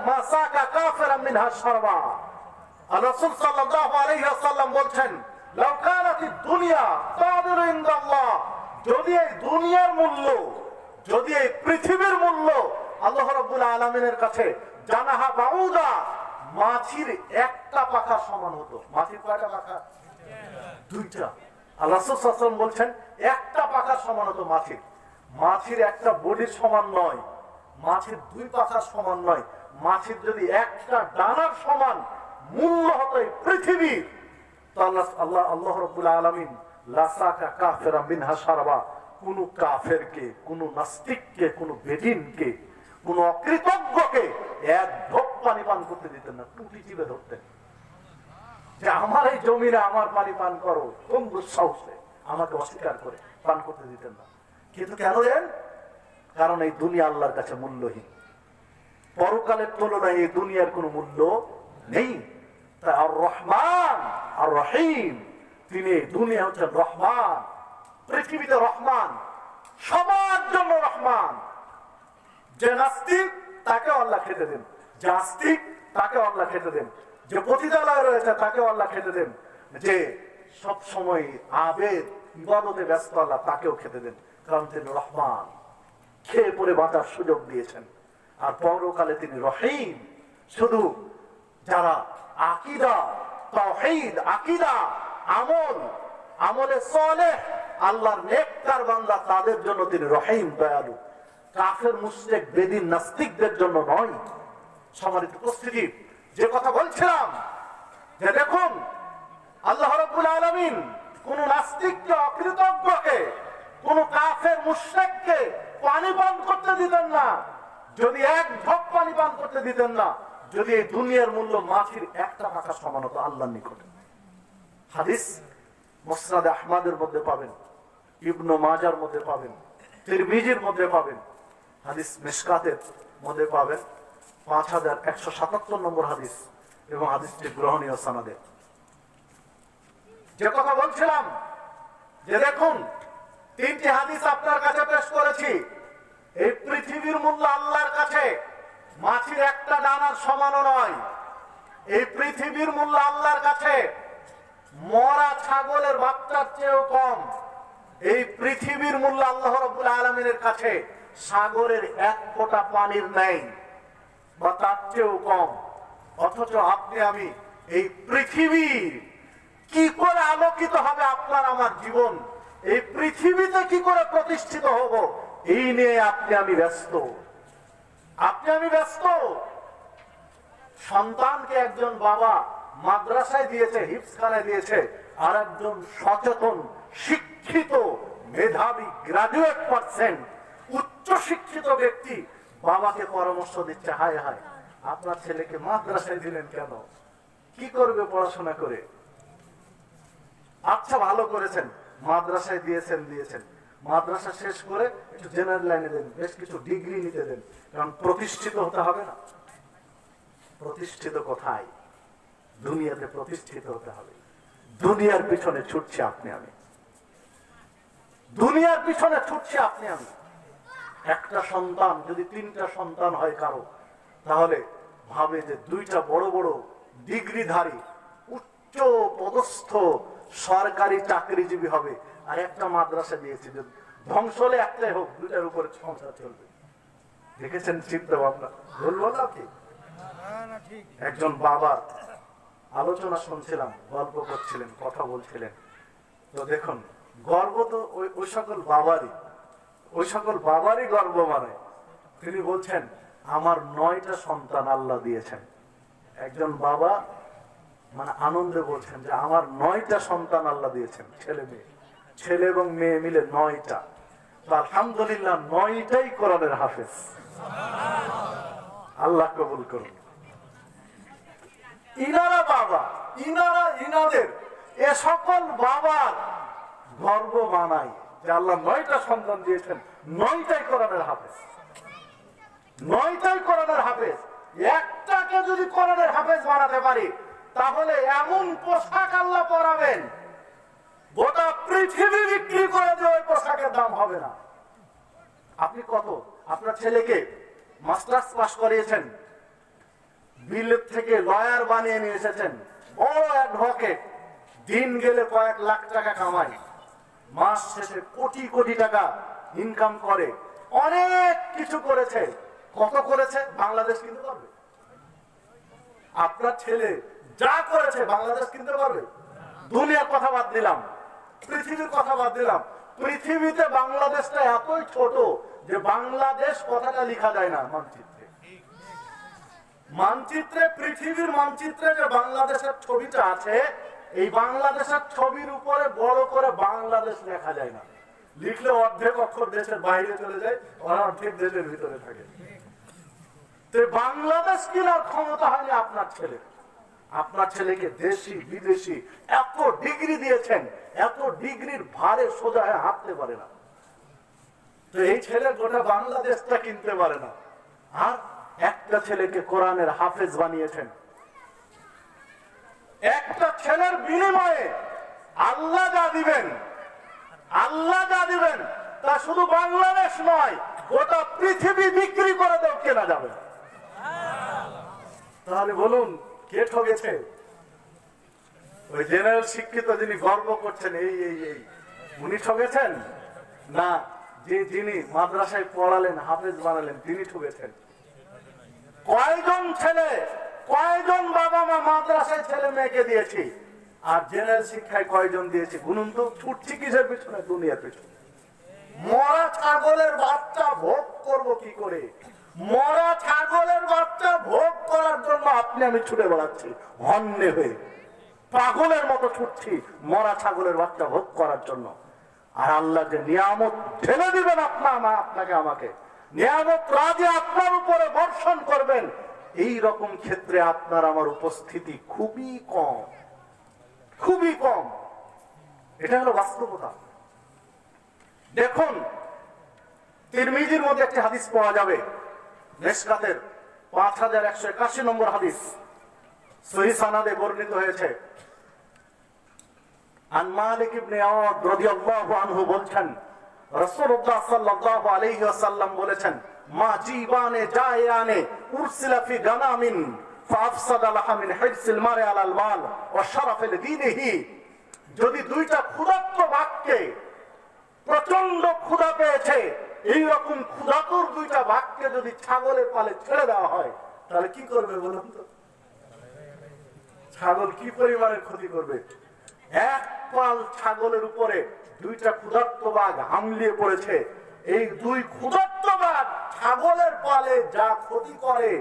মা সাকা কাফিরান মিনহা শারবা। আর রাসূল সাল্লাল্লাহু আলাইহি ওয়াসাল্লাম বলছেন লাউ কানাতিদ দুনিয়া তা'দুলু ইনদাল্লাহ, যদি এই দুনিয়ার মূল্য, যদি এই পৃথিবীর মূল্য আল্লাহ রাব্বুল আলামিনের কাছে জানাহা বাউদা, মাছির একটা পাখার সমান হতো। মাছির কয়টা পাখা? দুইটা। আল্লাহ রাসূল সাল্লাল্লাহু আলাইহি ওয়াসাল্লাম বলছেন একটা পাখার সমান হতো মাছির। মাছির একটা বডির সমান নয়, মাছির দুই পাখার সমান নয়, মাছির যদি একটা ডানার সমান মূল্য হতো এই পৃথিবীর, তো আল্লাহ রাব্বুল আলামিন লাসাকা কাফিরা মিনহা শারবা, কোন কাফেরকে, কোন নাস্তিককে, কোন বেদিনকে, কোন অকৃতজ্ঞকে এক ঢোক পানি পান করতে দিতেন না, টুটি চিপে ধরতেন যে আমার এই জমিনে আমার পানি পান করো, কোন দুঃসাহসে আমাকে অস্বীকার করে পান করতে দিতেন না। কিন্তু কেন দেন? কারণ এই দুনিয়া আল্লাহর কাছে মূল্যহীন, পরকালের তুলনায় এই দুনিয়ার কোনো মূল্য নেই। তাই আর রহমান আর রহিম, তিনি দুনিয়া হচ্ছেন রহমান, পৃথিবীতে রহমান, সবার জন্য রহমান। যে নাস্তিক তাকে আল্লাহ খেতে দেন, যে আস্তিক তাকে আল্লাহ খেতে দেন, যে পতিতালয় রয়েছে তাকে আল্লাহ খেতে দেন, যে সব সময় আবেদ ইবাদতে ব্যস্ত আল্লাহ তাকেও খেতে দেন, কারণ তিনি রহমান, খেয়ে পরে বাঁচার সুযোগ দিয়েছেন। আর পরকালে তিনি রহিম, শুধু যারা আকীদা, তাওহীদ, আকীদা, আমলে সালেহ, আল্লাহর নেককার বান্দা, তাদের জন্য তিনি রহিম, দয়ালু। কাফের, মুশরিক, বেদিন, নাস্তিকদের জন্য নয়। সম্মানিত উপস্থিতি, যে কথা বলছিলাম যে দেখুন আল্লাহ রাব্বুল আলামিন কোন নাস্তিককে, অকৃতজ্ঞকে, কোন কাফের, মুশরিককে পানি পান করতে দিতেন না, যদি এক ঢোক পানি পান করতে দিতেন না, যদি এই দুনিয়ার মূল্য মাছির একটা পাখার সমান হতো আল্লাহর নিকটে। হাদিস মুসনাদ আহমদের মধ্যে পাবেন, ইবনে মাজার মধ্যে পাবেন, তিরমিজির মধ্যে পাবেন, হাদিস মিশকাতের মধ্যে পাবেন 5177 নম্বর হাদিস, এবং হাদিসটি গ্রহণীয় সনদে। যে কথা বলছিলাম যে দেখুন তিনটি হাদিস আপনার কাছে পেশ করেছি। এই পৃথিবীর মূল্য আল্লাহর কাছে মাছির একটা দানার সমানও নয়। এই পৃথিবীর মূল্য আল্লাহর কাছে মরা ছাগলের বাচ্চার চেয়েও কম। এই পৃথিবীর মূল্য আল্লাহ রাব্বুল আলামিনের কাছে সাগরের এক ফোঁটা পানির নেই বা তার চেয়েও কম। অথচ আপনি আমি এই পৃথিবী কি করে আলোকিত হবে আপনার আমার জীবন, এই পৃথিবীতে কি করে প্রতিষ্ঠিত হব, এই নিয়ে আপনি আমি ব্যস্ত। সন্তানকে একজন বাবা মাদ্রাসায় দিয়েছে, হিফজখানায় দিয়েছে, আর একজন সচেতন, শিক্ষিত, মেধাবী, গ্রাজুয়েট পার্সন, উচ্চ শিক্ষিত ব্যক্তি বাবাকে পরামর্শ দিচ্ছে, হায় হায় আপনার ছেলেকে মাদ্রাসায় দিলেন কেন, কি করবে পড়াশোনা করে? আচ্ছা ভালো করেছেন, মাদ্রাসায় দিয়েছেন, মাদ্রাসা শেষ করে একটু জেনারেল লাইনে দেন, বেশ কিছু ডিগ্রি নিতে দেন, কারণ প্রতিষ্ঠিত হতে হবে না? প্রতিষ্ঠিত কোথায়? দুনিয়াতে প্রতিষ্ঠিত হতে হবে। দুনিয়ার পিছনে ছুটছে আপনি আমি, দুনিয়ার পিছনে ছুটছে আপনি আমি। একটা সন্তান যদি 3টা সন্তান হয় কারো, তাহলে ভাবে যে 2টা বড় বড় ডিগ্রিধারী, উচ্চ পদস্থ সরকারি চাকরিজীবী হবে, আর একটা মাদ্রাসা দিয়েছে, যে ধ্বংস হলে একটাই হোক, 2টার উপরে সংসার চলবে। দেখেছেন চিন্তা ভাবনা? বলবো না কি? একজন বাবার আলোচনা শুনছিলাম, গল্প করছিলেন, কথা বলছিলেন, তো দেখুন গর্ব তো ওই সকল বাবারই গর্ব। মানে তিনি বলছেন আমার 9টা সন্তান আল্লাহ দিয়েছেন। একজন বাবা মানে আনন্দে বলছেন যে আমার 9টা সন্তান আল্লাহ দিয়েছেন, ছেলে মেয়ে, ছেলে এবং মেয়ে মিলে 9টা। তো আলহামদুলিল্লাহ 9টাই কোরআনের হাফেজ। আল্লাহ কবুল করুন। ইনারা বাবা, ইনাদের এ সকল বাবার গর্ব মানায় যে আল্লাহ 9টা সন্তান দিয়েছেন, 9টাই কোরআনের হাফেজ, 9টাই কোরআনের হাফেজ। একটাকে যদি কোরআনের হাফেজ বানাতে পারি তাহলে এমন পোশাক আল্লাহ পরাবেন, গোটা পৃথিবী বিক্রি করে দিয়ে ওই পোশাকের দাম হবে না। আপনি কত আপনার ছেলেকে মাস্টার্স পাস করিয়েছেন, বিলেত থেকে লয়ার বানিয়ে নিয়ে এসেছেন, বড় অ্যাডভোকেট, দিন গেলে কয়েক লাখ টাকা কামায়, মাস শেষে কোটি কোটি টাকা ইনকাম করে, অনেক কিছু করেছে। কত করেছে বাংলাদেশ কিনতে পারবে? আপনার ছেলে যা করেছে বাংলাদেশ কিনতে পারবে? দুনিয়ার কথা বাদ দিলাম, পৃথিবীর কথা বাদ দিলাম, পৃথিবীতে বাংলাদেশটা এতই ছোট যে বাংলাদেশ কথাটা লেখা যায় না মানচিত্রে। মানচিত্রে, পৃথিবীর মানচিত্রে যে বাংলাদেশের ছবিটা আছে, এই বাংলাদেশের ছবির উপরে বড় করে বাংলাদেশ লেখা যায় না। লিখলে অর্ধেক অক্ষর দেশের বাইরে চলে যায়, অর্ধেক দেশের ভিতরে থাকে। তো বাংলাদেশ কেনার ক্ষমতা হয়নি আপনার ছেলে। আপনার ছেলেকে দেশি বিদেশি এত ডিগ্রি দিয়েছেন, এত ডিগ্রির ভারে সোজা হয়ে হাঁটতে পারে না। তো এই ছেলে গোটা বাংলাদেশটা কিনতে পারে না। আর একটা ছেলেকে কোরআনের হাফেজ বানিয়েছেন। একটা ছেলের বিনিময়ে আল্লাহ যা দিবেন, আল্লাহ যা দিবেন তা শুধু বাংলাদেশ নয়, গোটা পৃথিবী বিক্রি করে দেও কেনা যাবে। তাহলে বলুন কে ঠকেছে? ওই জেনারেল শিক্ষিত যিনি গর্ব করছেন এই এই এই উনি ঠকেছেন? না, যিনি মাদ্রাসায় পড়ালেন, হাফেজ বানালেন, তিনি ঠকেছেন। কয়জন ছেলে, কয়জন বাবা মা মাদ্রাসায় ছেলে মেয়েকে দিয়েছি, আর জেনারেল শিক্ষায় কয়জন দিয়েছি গুনুন তো। ছুটছি কিসের পিছনে? দুনিয়ার পিছনে। মরা ছাগলের বাচ্চা ভোগ করব কি করে? মরা ছাগলের বাচ্চা ভোগ করার জন্য আপনি আমি ছুটে বেড়াচ্ছি হন্যে হয়ে, পাগলের মতো ছুটছি মরা ছাগলের বাচ্চা ভোগ করার জন্য। আর আল্লাহ যে নিয়ামত ঢেলে দিবেন আপনাকে আমাকে, নিয়ামত রাজে আপনার উপরে বর্ষণ করবেন, এই রকম ক্ষেত্রে আপনার আমার উপস্থিতি খুবই কম, খুবই কম। এটা হলো বাস্তবতা। দেখুন তিরমিজির মধ্যে একটি হাদিস পাওয়া যাবে, মেশকাতের 5181 নম্বর হাদিস, সহিহ সানাদে বর্ণিত হয়েছে। আন মালিক ইবনে আওয়াদ রাদিয়াল্লাহু আনহু বলছেন, রাসূলুল্লাহ সাল্লাল্লাহু আলাইহি ওয়াসাল্লাম বলেছেন, মা জিবানে জায়ানে উরসিলা ফি গানামিন ফাফসাদা লাহা মিন হিরসিল মারি আলাল মাল ওয়া শারাফি লিদীনিহি। যদি দুইটা ক্ষুধার্ত বাঘকে, প্রচন্ড ক্ষুধা পেয়েছে, এই রকম ক্ষুধাতুর দুইটা বাঘকে যদি ছাগলের পালে ছেড়ে দেওয়া হয় তাহলে কি করবে বলুন তো? ছাগল কি পরিমাণের ক্ষতি করবে? এক পাল ছাগলের উপরে দুইটা ক্ষুধার্ত বাঘ হামলিয়ে পড়েছে, এই দুই ক্ষুধার্ত বাঘ ছাগলের পালে যা ক্ষতি করে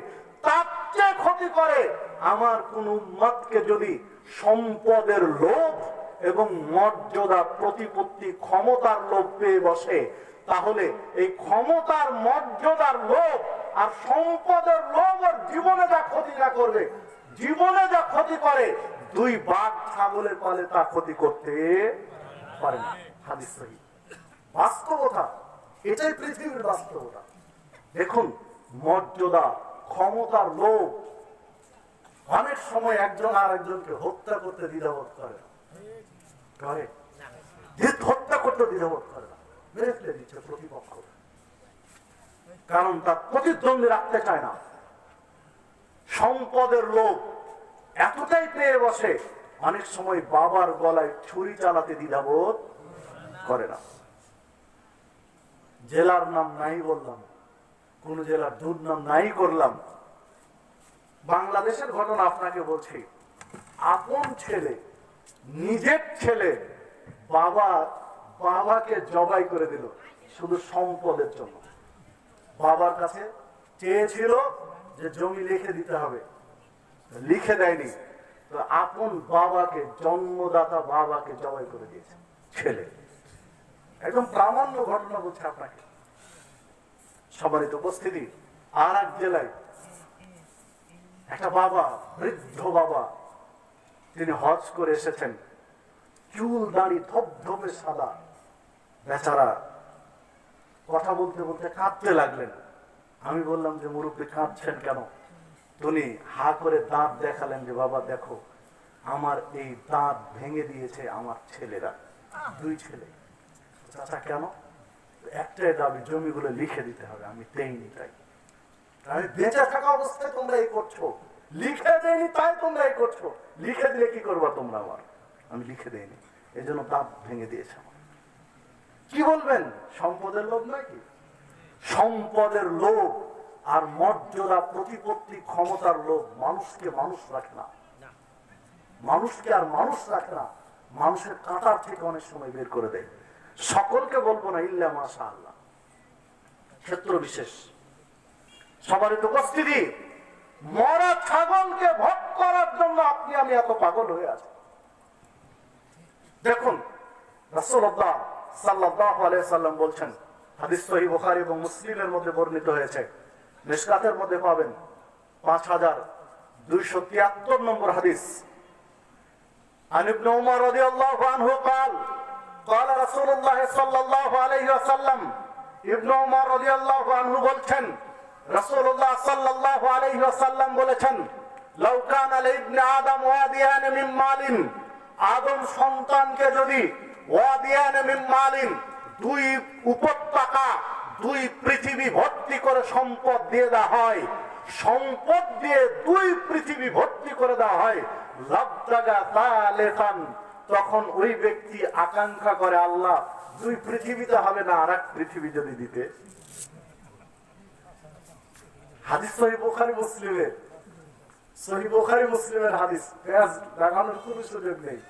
তার চেয়ে ক্ষতি করে আমার কোন উম্মতকে যদি সম্পদের লোভ এবং মর্যাদা প্রতিপত্তি ক্ষমতার লোভ পেয়ে বসে, তাহলে এই ক্ষমতার মর্যাদার লোভ আর সম্পদের লোভ আর জীবনে যা ক্ষতিটা করবে, জীবনে যা ক্ষতি করে দুই বাঘ ছাগলের পালে তা ক্ষতি করতে পারে না। হাদিস সহিহ, বাস্তবতা, এটাই পৃথিবীর বাস্তবতা। দেখুন মর্যাদা ক্ষমতার লোভ অনেক সময় একজন আর একজনকে হত্যা করতে দ্বিধাবোধ করে, হত্যা করতে দ্বিধাবোধ করে না, মেরে ফেলে দিচ্ছে প্রতিপক্ষ, কারণ তার প্রতিদ্বন্দ্বী রাখতে চায় না। সম্পদের লোভ এতটাই পেয়ে বসে, অনেক সময় বাবার গলায় ছুরি চালাতে দ্বিধাবোধ করে না। জেলার নাম নাই বললাম, কোন জেলার দুর্নাম নাই করলাম, বাংলাদেশের ঘটনা আপনাকে বলছি। আপন ছেলে, নিজের ছেলে বাবাকে জবাই করে দিল শুধু সম্পদের জন্য। বাবার কাছে চেয়েছিল যে জমি লিখে দিতে হবে, লিখে দেয়নি, তো আপন বাবাকে, জন্মদাতা বাবাকে জবাই করে দিয়েছে ছেলে। একদম প্রামাণ্য ঘটনা বলছে আপনাকে। সম্মানিত উপস্থিতি, আর এক জেলায় একটা বাবা, বৃদ্ধ বাবা, তিনি হজ করে এসেছেন, চুল দাড়ি ধবধবে সাদা, বেচারা কথা বলতে বলতে কাঁদতে লাগলেন। আমি বললাম যে মুরব্বী কাঁদছেন কেন? তিনি হা করে দাঁত দেখালেন যে বাবা দেখো, আমার এই দাঁত ভেঙে দিয়েছে আমার ছেলেরা, 2 ছেলে। চাচা কেন? একটাই দাবি, জমিগুলো লিখে দিতে হবে, আমি দেইনি তাই। আমি বেঁচে থাকা অবস্থায় তোমরা এই করছো, লিখে দেয়নি তাই তোমরা এই করছো, লিখে দিলে কি করবা তোমরা? আমার আমি লিখে দেয়নি, এই জন্য দাঁত ভেঙে দিয়েছে আমার। কি বলবেন? সম্পদের লোভ নাকি? সম্পদের লোভ আর মর্যাদা, প্রতিপত্তি, ক্ষমতার লোভ মানুষকে মানুষ রাখে না, মানুষকে আর মানুষ রাখে না, মানুষের কাঁটার থেকে অনেক সময় বের করে দেয়। সকলকে বলবো না, ইল্লা মাশাআল্লাহ, ক্ষেত্র বিশেষ। সম্মানিত উপস্থিতি, মরা ছাগলকে ভোগ করার জন্য আপনি আমি এত পাগল হয়ে আছি। দেখুন রাসূলুল্লাহ সাল্লাল্লাহু আলাইহি সাল্লাম বলছেন, হাদিস সহিহ বুখারী এবং মুসলিমের মধ্যে বর্ণিত হয়েছে, মিশকাতের মধ্যে পাবেন 5273 নম্বর হাদিস। عن ابن عمر رضي الله عنه قال قال رسول الله صلى الله عليه وسلم, ইবনে উমর রাদিয়াল্লাহু আনহু বলছেন, রাসূলুল্লাহ সাল্লাল্লাহু আলাইহি ওয়াসাল্লাম বলেছেন, লাউ কানা লিবনি আদম ওয়াদিয়ান মিন মালিন, আদম সন্তানকে যদি ওয়াদিয়ান মিন মালিন, 2 উপত্যকা, 2 পৃথিবী ভর্তি করে সম্পদ দিয়ে দেওয়া হয়, সম্পদ দিয়ে 2 পৃথিবী ভর্তি করে দেওয়া হয়, লাবতাগা তালেফান, তখন ওই ব্যক্তি আকাঙ্ক্ষা করে, আল্লাহ 2 পৃথিবীতে হবে না, আর এক পৃথিবী যদি দিতে। হাদিস সহিহ বুখারী মুসলিমের, সহিহ বুখারী মুসলিমের হাদিস, পেঁয়াজ লাগানোর কোনো সুযোগ নেই।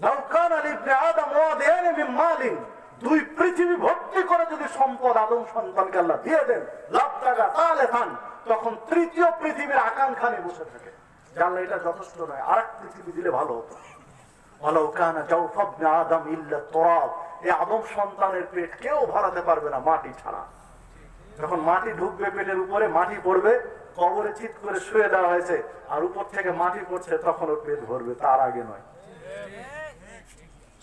লাউ কানা লিবনি আদম ওয়াদিয়ান মিন মালিন, 2 পৃথিবী ভর্তি করে যদি সম্পদ আদম সন্তানকে আল্লাহ দিয়ে দেন, লাবতাগা তালেফান, তখন 3য় পৃথিবীর আকাঙ্ক্ষা নিয়ে বসে থাকে, জানলে এটা যথেষ্ট নয়, আর এক পৃথিবী দিলে ভালো হতো। ওয়ালাউ কানা জাওফা ইবনি আদম ইল্লা তুরাব, এই আদম সন্তানের পেট কেউ ভরাতে পারবে না মাটি ছাড়া। যখন মাটি ঢুকবে পেটের উপরে, মাটি পড়বে, কবরে চিৎ করে শুয়ে দেওয়া হয়েছে, আর উপর থেকে মাটি পড়ছে, তখন ওর পেট ভরবে, তার আগে নয়।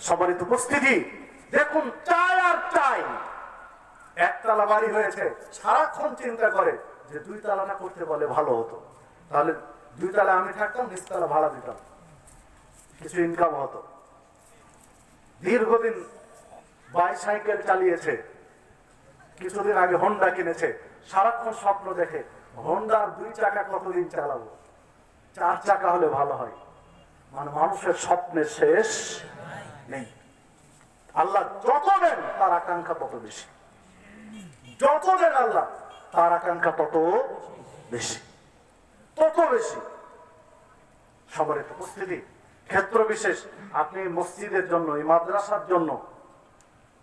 সম্মানিত উপস্থিতি, দেখুন চাই আর চাই। একতলা বাড়ি হয়েছে, সারাক্ষণ চিন্তা করে যে 2 তালাটা করতে বলে ভালো হতো, তাহলে 2 তালা আমি থাকতাম, নিচতলা ভাড়া দিতাম, কিছু ইনকাম হতো। দীর্ঘদিন বাইসাইকেল চালিয়েছে, কিছুদিন আগে হোন্ডা কিনেছে, সারাক্ষণ স্বপ্ন দেখে হোন্ডার 2 চাকা কতদিন চালাবো, 4 চাকা হলে ভালো হয়। মানে মানুষের স্বপ্নের শেষ নেই। আল্লাহ যত দেন তার আকাঙ্ক্ষা তত বেশি, যত দেন আল্লাহ তার আকাঙ্ক্ষা তত বেশি, তত বেশি। সম্মানিত উপস্থিতি, ক্ষেত্র বিশেষ। আপনি মসজিদের জন্য, এই মাদ্রাসার জন্য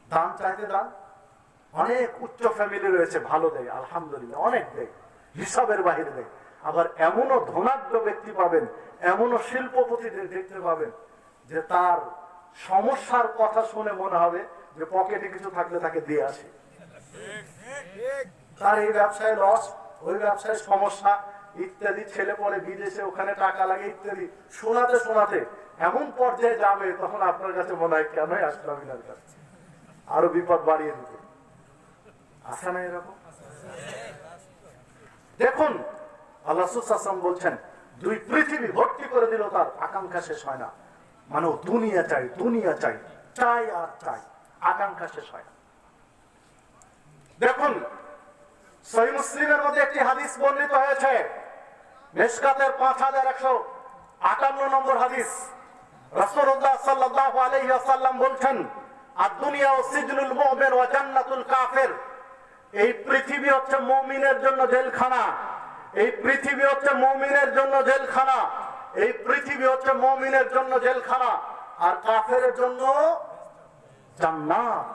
দান চাইতে দান, অনেক উচ্চ ফ্যামিলি রয়েছে, ভালো দেয়, আলহামদুলিল্লাহ, অনেক দেয়, হিসাবের বাহিরে দেয়। আবার এমনও ধনাঢ্য ব্যক্তি পাবেন, এমনও শিল্পপতি দেখতে পাবেন যে তার সমস্যার কথা শুনে মনে হবে যে পকেটে কিছু থাকলে তাকে দিয়ে আসে। তার এই ব্যবসায় লস, ওই ব্যবসায় সমস্যা ইত্যাদি, ছেলে পড়ে বিদেশে, ওখানে টাকা লাগে ইত্যাদি, শোনাতে শোনাতে এমন পর্যায়ে যাবে, তখন আপনার কাছে মনে হয় কেনই আসলাম এনার কাছে, আরো বিপদ বাড়িয়ে দিতে। আসে না এরকম? দেখুন আল্লাহ রাসূল বলছেন, 2 পৃথিবী ভর্তি করে দিল, তার আকাঙ্ক্ষা শেষ হয় না। মানে দুনিয়া চাই, দুনিয়া চাই, চাই আর চাই, আকাঙ্ক্ষা শেষ হয় না। দেখুন সহিহ মুসলিমের মধ্যে একটি হাদিস বর্ণিত হয়েছে, মিশকাতের 5158 নম্বর হাদিস। রাসূলুল্লাহ সাল্লাল্লাহু আলাইহি ওয়াসাল্লাম বলছেন, আদ-দুনিয়া সিজনুল মুমিন ওয়া জান্নাতুল কাফির, এই পৃথিবী হচ্ছে মুমিনের জন্য জেলখানা, এই পৃথিবী হচ্ছে মুমিনের জন্য জেলখানা, এই পৃথিবী হচ্ছে মুমিনের জন্য জেলখানা, আর কাফেরের জন্য জান্নাত,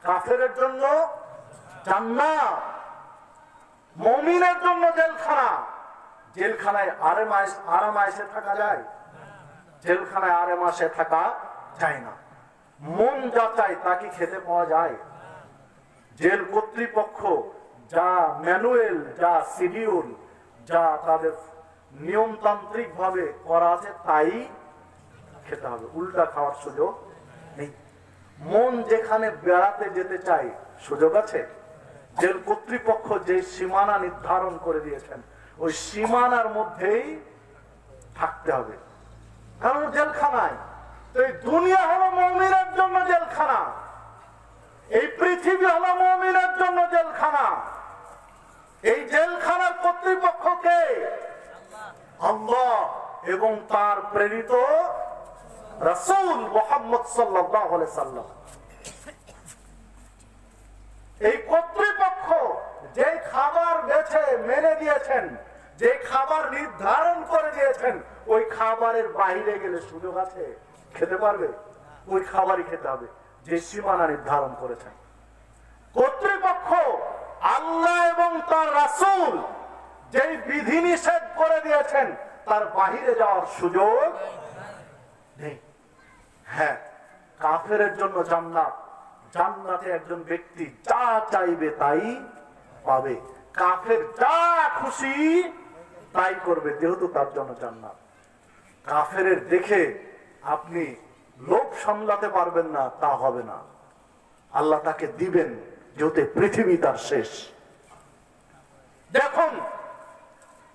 কাফেরের জন্য জান্নাত। মুমিনের জন্য জেলখানা, জেলখানায় আরামায়েশে থাকা যায়? জেলখানায় আরামায়েশে থাকা যায় না। মন যা চায় তা কি খেতে পাওয়া যায়? জেল কর্তৃপক্ষ যা ম্যানুয়াল, যা শিডিউল, যা তাদের নিয়মতান্ত্রিক ভাবে করা আছে তাই খেতে হবে, উল্টা খাওয়ার সুযোগ নেই। মন যেখানে বেড়াতে যেতে চায় সুযোগ আছে? জেল কর্তৃপক্ষ যে সীমানা নির্ধারণ করে দিয়েছেন ওই সীমানার মধ্যেই থাকতে হবে। কারণ জেলখানায় তো এই দুনিয়া হলো মুমিনের জন্য জেলখানা, এই পৃথিবী হলো মুমিনের জন্য জেলখানা। এই জেলখানার কর্তৃপক্ষ কে? আল্লাহ এবং তার প্রেরিত রাসূল মুহাম্মদ সাল্লাল্লাহু আলাইহি সাল্লাম। এই কর্তৃপক্ষ যে খাবার বেছে মেনে দিয়েছেন, যে খাবার নির্ধারণ করে দিয়েছেন, ওই খাবারের বাইরে গেলে সুযোগ আছে? খেতে পারবে? ওই খাবারই খেতে হবে যে সীমানা নির্ধারণ করেছেন কর্তৃপক্ষ। আল্লাহ এবং তার রাসূল যেই বিধিনিষেধ করে দিয়েছেন তার বাহিরে যাওয়ার সুযোগ নেই। হ্যাঁ, কাফেরের জন্য জান্নাত, জান্নাতে একজন ব্যক্তি যা চাইবে তাই পাবে, কাফের যা খুশি তাই করবে, যেহেতু তার জন্য জান্নাত। কাফের দেখে আপনি লোভ সামলাতে পারবেন না তা হবে না, আল্লাহ তাকে দিবেন, যেহেতু পৃথিবী তার শেষ। দেখুন,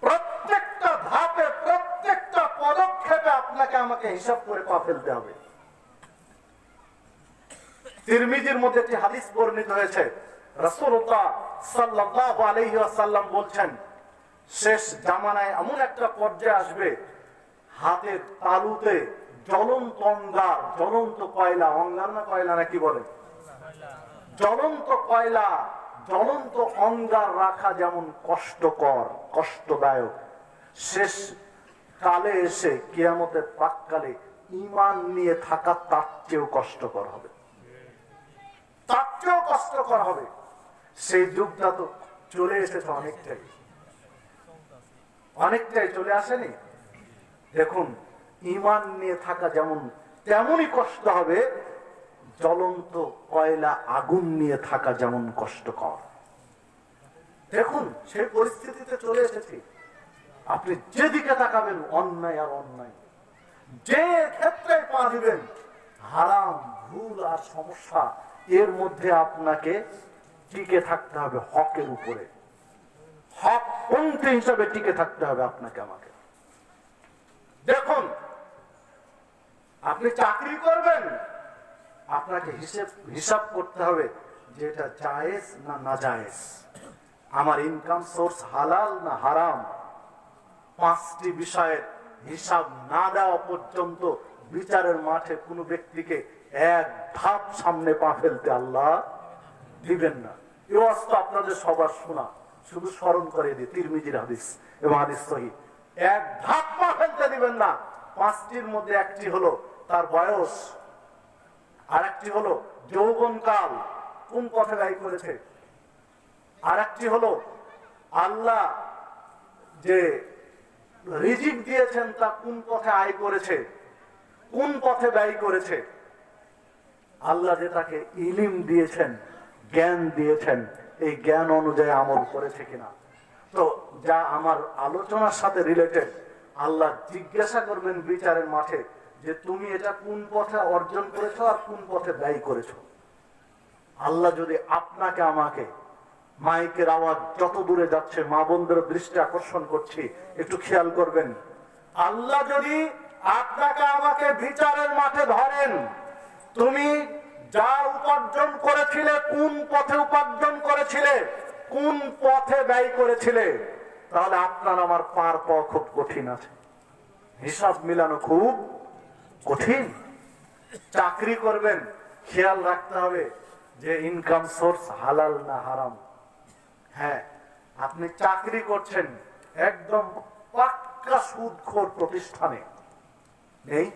প্রত্যেকটা ধাপে, প্রত্যেকটা পদক্ষেপে আপনাকে আমাকে হিসাব করে পা ফেলতে হবে। তিরমিজির মধ্যে একটি হাদিস বর্ণিত হয়েছে, রাসূলুল্লাহ সাল্লাল্লাহু আলাইহি ওয়াসাল্লাম বলছেন, শেষ জামানায় এমন একটা পর্যায়ে আসবে, হাতের তালুতে জ্বলন্ত অঙ্গার, জ্বলন্ত কয়লা, অঙ্গার না কয়লা নাকি বলে, জ্বলন্ত কয়লা, জ্বলন্ত অঙ্গার রাখা যেমন কষ্টকর, কষ্টদায়ক, শেষ কালে এসে কিয়ামতের প্রাক্কালে ঈমান নিয়ে থাকা তার চেয়েও কষ্টকর হবে, তার চেয়েও কষ্টকর হবে। সেই যুগটা তো চলে এসেছে অনেকটাই, অনেকটাই চলে আসেনি। দেখুন, ঈমান নিয়ে থাকা যেমন তেমনই কষ্ট হবে, জ্বলন্ত কয়লা আগুন নিয়ে থাকা যেমন কষ্টকর। দেখুন, সেই পরিস্থিতিতে চলে এসেছি। আপনি যেদিকে তাকাবেন অন্যায় আর অন্যায়, যে ক্ষেত্রে পা দিবেন হারাম, ভুল আর সমস্যা, এর মধ্যে আপনাকে টিকে থাকতে হবে হকের উপরে, হক পন্থী হিসাবে টিকে থাকতে হবে আপনাকে আমাকে। দেখুন, আপনি চাকরি করবেন, আপনাকে হিসাব করতে হবে যে এটা জায়েজ না নাজায়েজ, আমার ইনকাম সোর্স হালাল না হারাম। পাঁচটি বিষয়ের হিসাব না দেওয়া পর্যন্ত বিচারের মাঠে কোনো ব্যক্তিকে এক ধাপ সামনে পা ফেলতে আল্লাহ দিবেন না। এই অবস্থা আপনাদের সবার শোনা, শুধু স্মরণ করে দিই, তিরমিজির হাদিস এবং হাদিস সহিহ। এক ধাপ পা ফেলতে দিবেন না। পাঁচটির মধ্যে একটি হলো তার বয়স, আর একটি হলো যৌবনকাল, কোন পথে ব্যয় করেছে, আর একটি হলো আল্লাহ যে রিজিক দিয়েছেন তা কোন পথে আয় করেছে, কোন পথে ব্যয় করেছে, আল্লাহ যে তাকে ইলম দিয়েছেন, জ্ঞান দিয়েছেন, এই জ্ঞান অনুযায়ী আমল করেছে কিনা। তো যা আমার আলোচনার সাথে রিলেটেড, আল্লাহ জিজ্ঞাসা করবেন বিচারের মাঠে যে তুমি এটা কোন পথে অর্জন করেছো আর কোন পথে ব্যয় করেছো। আল্লাহ যদি আপনাকে আমাকে, মাইকের আওয়াজ যত দূরে যাচ্ছে, মা বোনদের দৃষ্টি আকর্ষণ করছি, একটু খেয়াল করবেন, আল্লাহ যদি আপনাকে আমাকে বিচারের মাঠে ধরেন, তুমি যা উপার্জন করেছিলে, কোন পথে উপার্জন করেছিলে, কোন পথে ব্যয় করেছিলে, তাহলে আপনার আমার পার পাওয়া খুব কঠিন আছে, হিসাব মিলানো খুব কঠিন। চাকরি করবেন, খেয়াল রাখতে হবে যে ইনকাম সোর্স হালাল না হারাম। হ্যাঁ, আপনি চাকরি করছেন একদম পাক্কা সুদখোর প্রতিষ্ঠানে, নেই?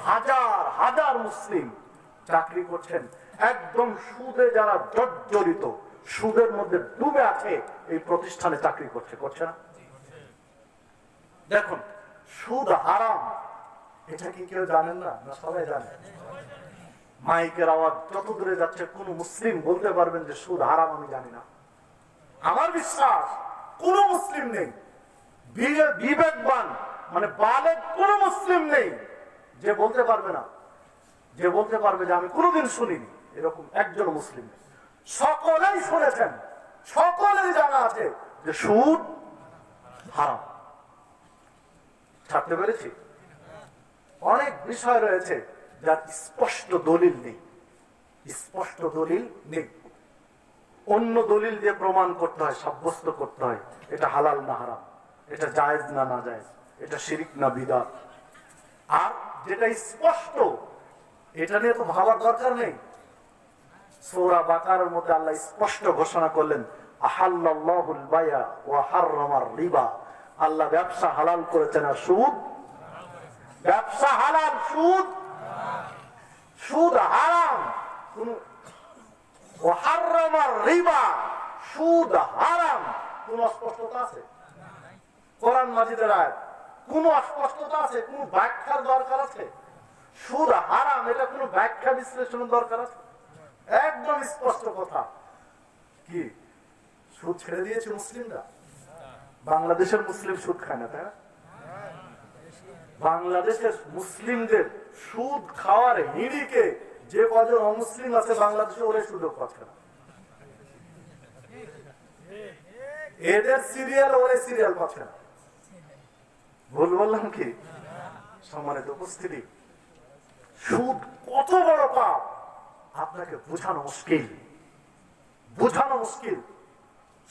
হাজার হাজার মুসলিম চাকরি করছেন একদম সুদে, যারা জর্জরিত, সুদের মধ্যে ডুবে আছে, এই প্রতিষ্ঠানে চাকরি করছে, করছে না? দেখুন, সুদ হারাম, এটা কি কেউ জানেন না? না সবাই জানে? মাইকের আওয়াজ যত দূরে যাচ্ছে কোন মুসলিম বলতে পারবেন যে সুদ হারাম আমি জানি না? আমার বিশ্বাস কোন মুসলিম নেই, বিবেকবান মানে বালেগ কোন মুসলিম নেই যে বলতে পারবে না, যে বলতে পারবে যে আমি কোনোদিন শুনিনি, এরকম একজন মুসলিম নেই। সকলেই শুনেছেন, সকলেই জানা আছে যে সুদ হারাম। ছাড়তে পেরেছি? অনেক বিষয় রয়েছে যার স্পষ্ট দলিল নেই, স্পষ্ট দলিল নেই, অন্য দলিল দিয়ে প্রমাণ করতে হয়, সাব্যস্ত করতে হয় এটা হালাল না হারাম, এটা জায়েজ না না জায়েজ, এটা শিরিক না বিদআত। আর যেটা স্পষ্ট এটা নিয়ে তো ভাবার দরকার নেই। সূরা বাকারার মধ্যে আল্লাহ স্পষ্ট ঘোষণা করলেন, আহাল্লাল্লাহুল বাই'a ওয়া হাররামার রিবা, আল্লাহ ব্যবসা হালাল করেছেন আর সুদ, ব্যবসা হালাল, সুদ সুদ হারাম। ওয়া হাররামার রিবা, সুদ হারাম। কোন অস্পষ্টতা আছে? কোরআন মাজিদের আয়াত কোন অস্পষ্টতা আছে? কোন ব্যাখ্যার দরকার আছে? সুদ হারাম, এটা কোন ব্যাখ্যা বিশ্লেষণের দরকার আছে? একদম স্পষ্ট কথা। কি সুদ ছেড়ে দিয়েছে মুসলিমরা? বাংলাদেশের মুসলিম সুদ খায় না, তাই না? বাংলাদেশের মুসলিমদের সুদ খাওয়ার হিড়িকে যে কজন অমুসলিম আছে বাংলাদেশে ওরে সুযোগ পাচ্ছে না। এদের সিরিয়াল ওরে সিরিয়াল পাচ্ছে না। ভুল বললাম কি? সম্মানিত উপস্থিতি, সুদ কত বড় পাপ আপনাকে বোঝানো মুশকিল, বোঝানো মুশকিল।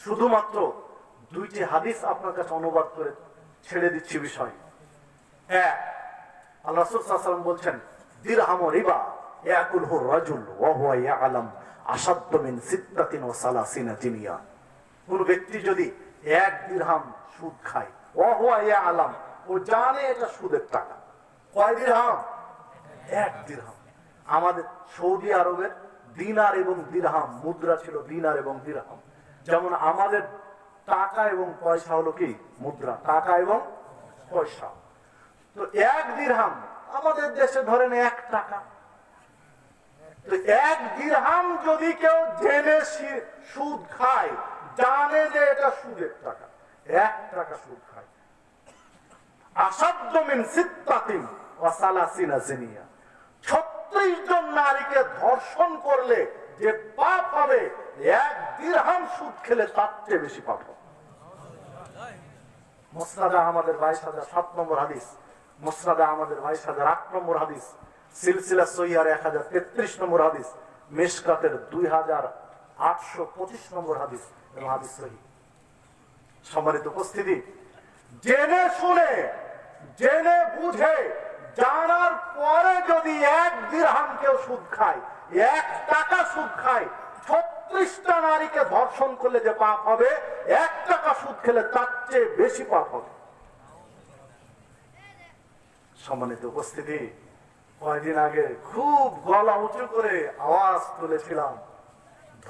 শুধুমাত্র দুইটি হাদিস আপনার কাছে অনুবাদ করে ছেড়ে দিচ্ছি বিষয়। এক, আল্লাহ রাসূল সাল্লাল্লাহু আলাইহি ওয়াসাল্লাম বলছেন, দিরহামু রিবা ইয়াকুলহু রাজুল ওয়া হুয়া ইয়ালাম আশাদ্দ মিন সিত্তাতিন ওয়া সালাসিনা জিনিয়া। কোন ব্যক্তি যদি এক দিরহাম সুদ খায়, ওয়া হুয়া ইয়ালাম, ও জানে এটা সুদের টাকা। কয় দিরহাম? এক দিরহাম। আমাদের সৌদি আরবের দিনার এবং দিরহাম মুদ্রা ছিল, দিনার এবং দিরহাম। যেমন আমাদের টাকা এবং পয়সা হলো কি মুদ্রা, টাকা এবং পয়সা। তো এক দিরহাম আমাদের দেশে ধরেন 1 টাকা। তো এক দিরহাম যদি কেউ জেনে সুদ খায়, জানে যে এটা সুদের টাকা, 1 টাকা সুদ খায়, আসাদ্দ মিন সিত্তাতিন ওয়া সালাসিনা জিনিয়া, 36 জন নারীকে ধর্ষণ করলে যে পাপ হবে, 1 দিরহাম সুদ খেলে তার চেয়ে বেশি পাপ হবে। মুসনাদে আহমদের 22,007 নম্বর হাদিস, মুসনাদে আহমদের 22,008 নম্বর হাদিস, সিলসিলা সহিহার 1033 নম্বর হাদিস, মিশকাতের 2825 নম্বর হাদিস এবং হাদিস সহিহ। সম্মানিত উপস্থিতি, জেনে শুনে, জেনে বুঝে, জানার পরে যদি 1 দিরহাম কেউ সুদ খায়, 1 টাকা সুদ খায়, 36টা নারীকে ধর্ষণ করলে যে পাপ হবে, 1 টাকা সুদ খেলে তার চেয়ে বেশি পাপ হবে। সম্মানিত উপস্থিতি, কয়েকদিন আগে খুব গলা উঁচু করে আওয়াজ তুলেছিলাম,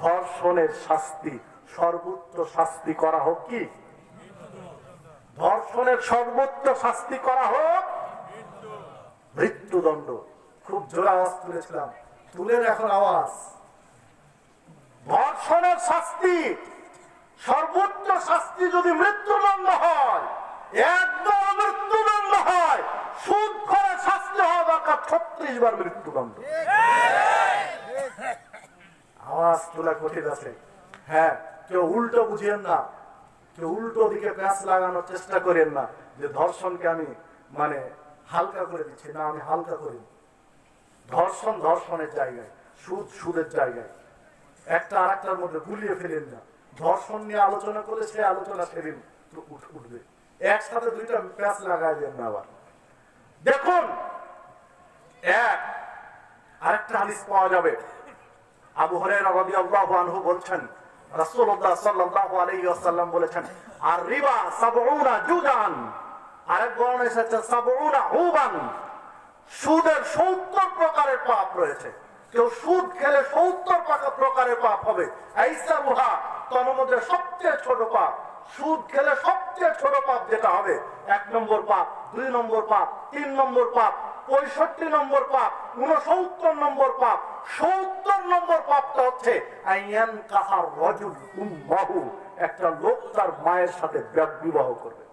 ধর্ষণের শাস্তি, সর্বোচ্চ শাস্তি করা হোক কি? ধর্ষণের সর্বোচ্চ শাস্তি করা হোক মৃত্যুদণ্ড। খুব জোরে আওয়াজ তুলেছিলাম, তুলেন এখন আওয়াজ। ধর্ষণের শাস্তি, সর্বোচ্চ শাস্তি যদি মৃত্যুদণ্ড হয়, একদম মৃত্যুদণ্ড হয়, সুদ করে শাস্তি হওয়া দরকার 36 বার মৃত্যুদণ্ড। আওয়াজ তোলা কঠিন আছে। হ্যাঁ, কেউ উল্টো বুঝিয়েন না, কেউ উল্টো দিকে প্যাঁচ লাগানোর চেষ্টা করেন না যে ধর্ষণকে আমি মানে হালকা করে দিচ্ছি। না, আমি হালকা করি। ধর্ষণ ধর্ষণের জায়গায়, সুদ সুদের জায়গায়। একটা আর একটার মধ্যে গুলিয়ে ফেলেন না। ধর্ষণ নিয়ে আলোচনা করলে সে আলোচনা সেদিন উঠবে, একসাথে দুইটা প্যাঁচ লাগাই দেন না। আবার দেখুন, আরেকটা হাদিস পাওয়া যাবে। আবু হুরায়রা রাদিয়াল্লাহু আনহু বলছেন, রাসূলুল্লাহ সাল্লাল্লাহু আলাইহি ওয়াসাল্লাম বলেছেন, আর রিবা 70 জুদান, আরেক বর্ণনায় এসেছে 70 হুবান, সুদের 70 প্রকারের পাপ রয়েছে। কেউ সুদ খেলে 70 প্রকারের পাপ হবে। আইসারুহা তন্মধ্যে সবচেয়ে ছোট পাপ, সুদ খেলে সবচেয়ে ছোট পাপ যেটা হবে, 1 নম্বর পাপ, 2 নম্বর পাপ, 3 নম্বর পাপ, 65 নম্বর পাপ, 69 নম্বর পাপ, 70 নম্বর পাপটা হচ্ছে আইয়ান কাহার রাজুল উম্মাহু, একটা লোক তার মায়ের সাথে বিবাহ করবে,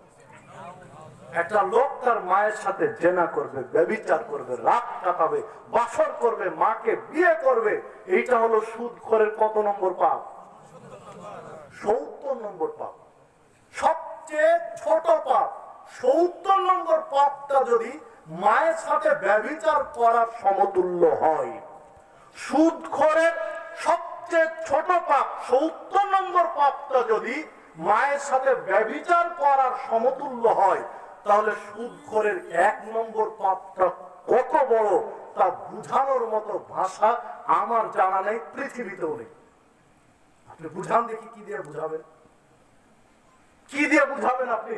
একটা লোক তার মায়ের সাথে জেনা করবে, ব্যভিচার করবে, রাত কাটাবে, বাসর করবে, মাকে বিয়ে করবে। এইটা হলো সুদখোরের কত নম্বর পাপ? 70 নম্বর পাপ, সবচেয়ে ছোট পাপ। 70 নম্বর পাপটা যদি মায়ের সাথে ব্যভিচার করার সমতুল্য হয়, সুদখোরের সবচেয়ে ছোট পাপ 70 নম্বর পাপটা যদি মায়ের সাথে ব্যভিচার করার সমতুল্য হয়, তাহলে সুদখোরের 1 নম্বর পাপটা কত বড় তা বুঝানোর মতো ভাষা আমার জানা নেই, পৃথিবীতেও নেই। আপনি বুঝান দেখি, কি দিয়ে বুঝাবেন? কি দিয়ে বুঝাবেন আপনি?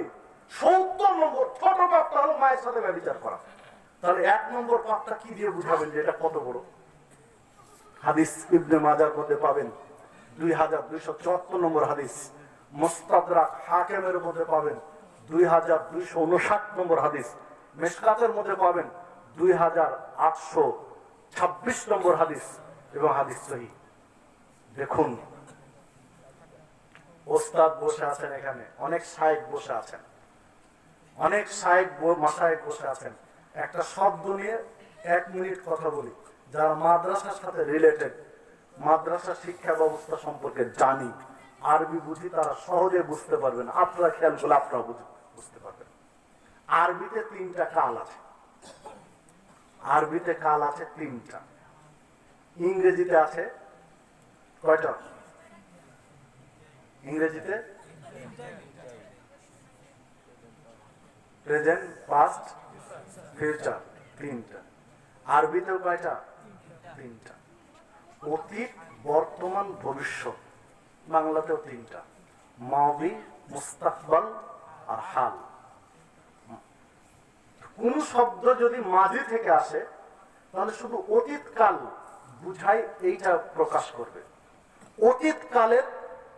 70 নম্বর ছোট পাপটা হলো মায়ের সাথে ব্যভিচার করা, তাহলে 1 নম্বর পাপটা কি দিয়ে বুঝাবেন যে এটা কত বড়? হাদিস ইবনে মাজার মধ্যে পাবেন 2274 নম্বর হাদিস, মুস্তাদরাক হাকিমের মধ্যে পাবেন 2259 নম্বর হাদিস, মিশকাতের মধ্যে পাবেন 2826 নম্বর হাদিস এবং হাদিস সহিহ। দেখুন, ওস্তাদ বসে আছেন এখানে, অনেক শায়েখ বসে আছেন, অনেক শায়েখ মাশায়েখ বসে আছেন। একটা শব্দ নিয়ে 1 মিনিট কথা বলি, যারা মাদ্রাসার সাথে রিলেটেড, মাদ্রাসা শিক্ষা ব্যবস্থা সম্পর্কে জানি, আরবি বুঝি, তারা সহজে বুঝতে পারবেন। আপনারা খেয়াল করলে আপনারা বুঝতে পারবেন। আরবিতে 3টা কাল আছে, আরবিতে কাল আছে 3টা। ইংরেজিতে আছে কয়টা? ইংরেজিতে প্রেজেন্ট, পাস্ট, ফিউচার, 3টা। আরবিতেও কয়টা? 3টা। অতীত, বর্তমান, ভবিষ্যৎ। বাংলাতেও 3টা, মাদি, মুস্তাকবাল আর হাল। কোন শব্দ যদি মাঝি থেকে আসে, তাহলে শুধু অতীত কাল বুঝাই, এইটা প্রকাশ করবে। অতীত কালের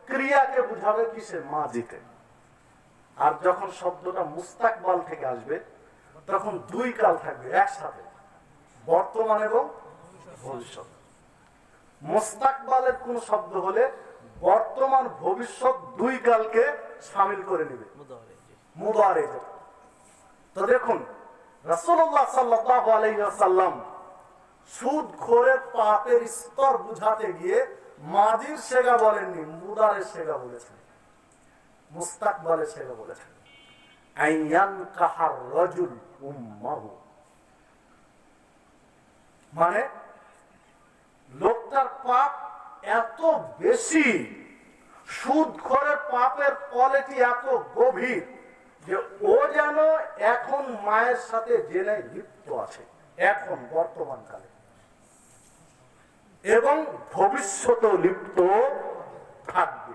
ক্রিয়াকে বুঝাবে কিসে? মাঝিতে। আর যখন শব্দটা মুস্তাকবাল থেকে আসবে, তখন 2 কাল থাকবে একসাথে, বর্তমান এবং ভবিষ্যৎ। মুস্তাকবালের কোন শব্দ হলে বর্তমান ভবিষ্যৎ 2 কালকে শামিল করে নেবে, মুদারে। তো দেখুন, রাসূলুল্লাহ সাল্লাল্লাহু আলাইহি ওয়াসাল্লাম সুদখোরের পাপের স্তর বুঝাতে গিয়ে মাজির সেগা বলেননি, মুদারের সেগা বলেছেন, মুস্তাকবালের সেগা বলেছেন। আইয়ান কাহার রাজুল উম্মাহু, মানে লোকটার পাপ এত বেশি, সুদখোরের পাপের কোয়ালিটি এত গভীর যে ও যেন এখন মায়ের সাথে জেনে লিপ্ত আছে, এখন বর্তমান কালে, এবং ভবিষ্যতেও লিপ্ত থাকবে।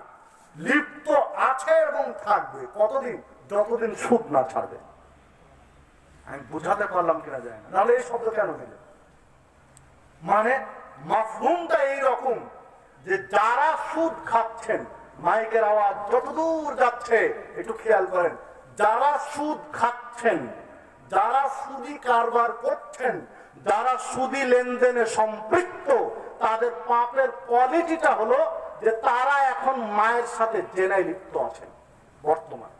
লিপ্ত আছে এবং থাকবে কতদিন? যতদিন সুদ না ছাড়বে। আমি বুঝাতে পারলাম কিনা জানি না, নাহলে এই শব্দ কেন দিলে? মানে মাফহুমটা এইরকম যে যারা সুদ খাচ্ছেন, মাইকের আওয়াজ যতদূর যাচ্ছে একটু খেয়াল করেন, যারা সুদ খাচ্ছেন, যারা সুদি কারবার করছেন, যারা সুদি লেনদেনে সম্পৃক্ত, তাদের পাপের কোয়ালিটিটা হলো যে তারা এখন মায়ের সাথে জেনায় লিপ্ত আছেন বর্তমান,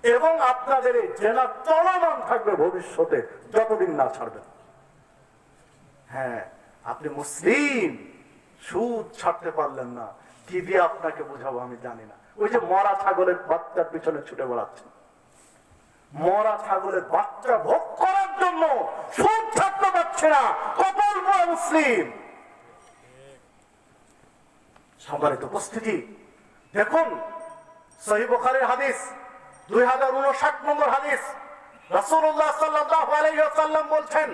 এবং আপনাদের এই জেনা চলমান থাকবে ভবিষ্যতে যতদিন না ছাড়বেন। হ্যাঁ, আপনি মুসলিম, সুদ ছাড়তে পারলেন না, কি দিয়ে আপনাকে বুঝাবো আমি জানি না। ওই যে মরা ছাগলের বাচ্চার পিছনে ছুটে বেড়াচ্ছেন, মরা ছাগলের বাচ্চা ভোগ করার জন্য সুদ ছাড়তে পারছে না, কপাল পোড়া মুসলিম। সম্মানিত উপস্থিতি, দেখুন সহিহ বুখারীর হাদিস 2059 নম্বর হাদিস, রাসূলুল্লাহ সাল্লাল্লাহু আলাইহি ওয়াসাল্লাম বলছেন,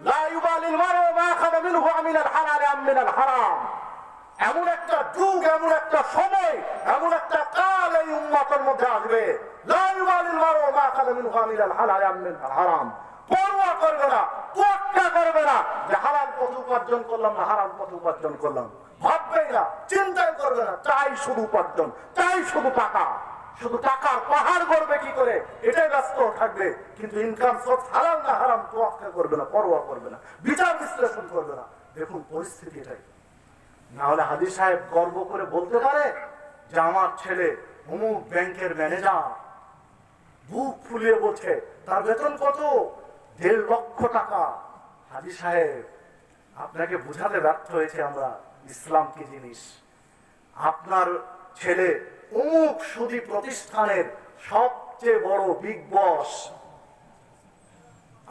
লা ইউবালিল মারউ মা আখাযা মিনহু আমিনাল হালাল আম মিনাল হারাম। এমন একটা যুগ, এমন একটা সময়, এমন একটা কাল এই উম্মতের মধ্যে আসবে, লা ইউবালিল মারউ মা আখাযা মিনহু আমিনাল হালাল আম মিনাল হারাম। পরোয়া করবে না, তোয়াক্কা করবে না যে হালাল পথ উপার্জন করলাম না হারাম পথ উপার্জন করলাম। ভাববে না, চিন্তাই করবে না, চাই শুধু উপার্জন, চাই শুধু টাকা, শুধু টাকার পাহাড় করবে কি করে এটাই ব্যস্ত থাকবে। কিন্তু ইনকাম সোর্স হালাল না হারাম তোয়াক্কা করবে না, পরোয়া করবে না, বিচার বিশ্লেষণ করবে না। দেখুন পরিস্থিতি এটাই। না হলে হাজী সাহেব গর্ব করে বলতে পারে যে আমার ছেলে অমুক ব্যাংকের ম্যানেজার, বুক ফুলিয়ে বলছে তার বেতন কত, 1.5 লক্ষ টাকা। হাজী সাহেব আপনাকে বুঝাতে ব্যর্থ হয়েছে আমরা ইসলাম কি জিনিস। আপনার ছেলে অমুক সুদী প্রতিষ্ঠানের সবচেয়ে বড় বিগ বস,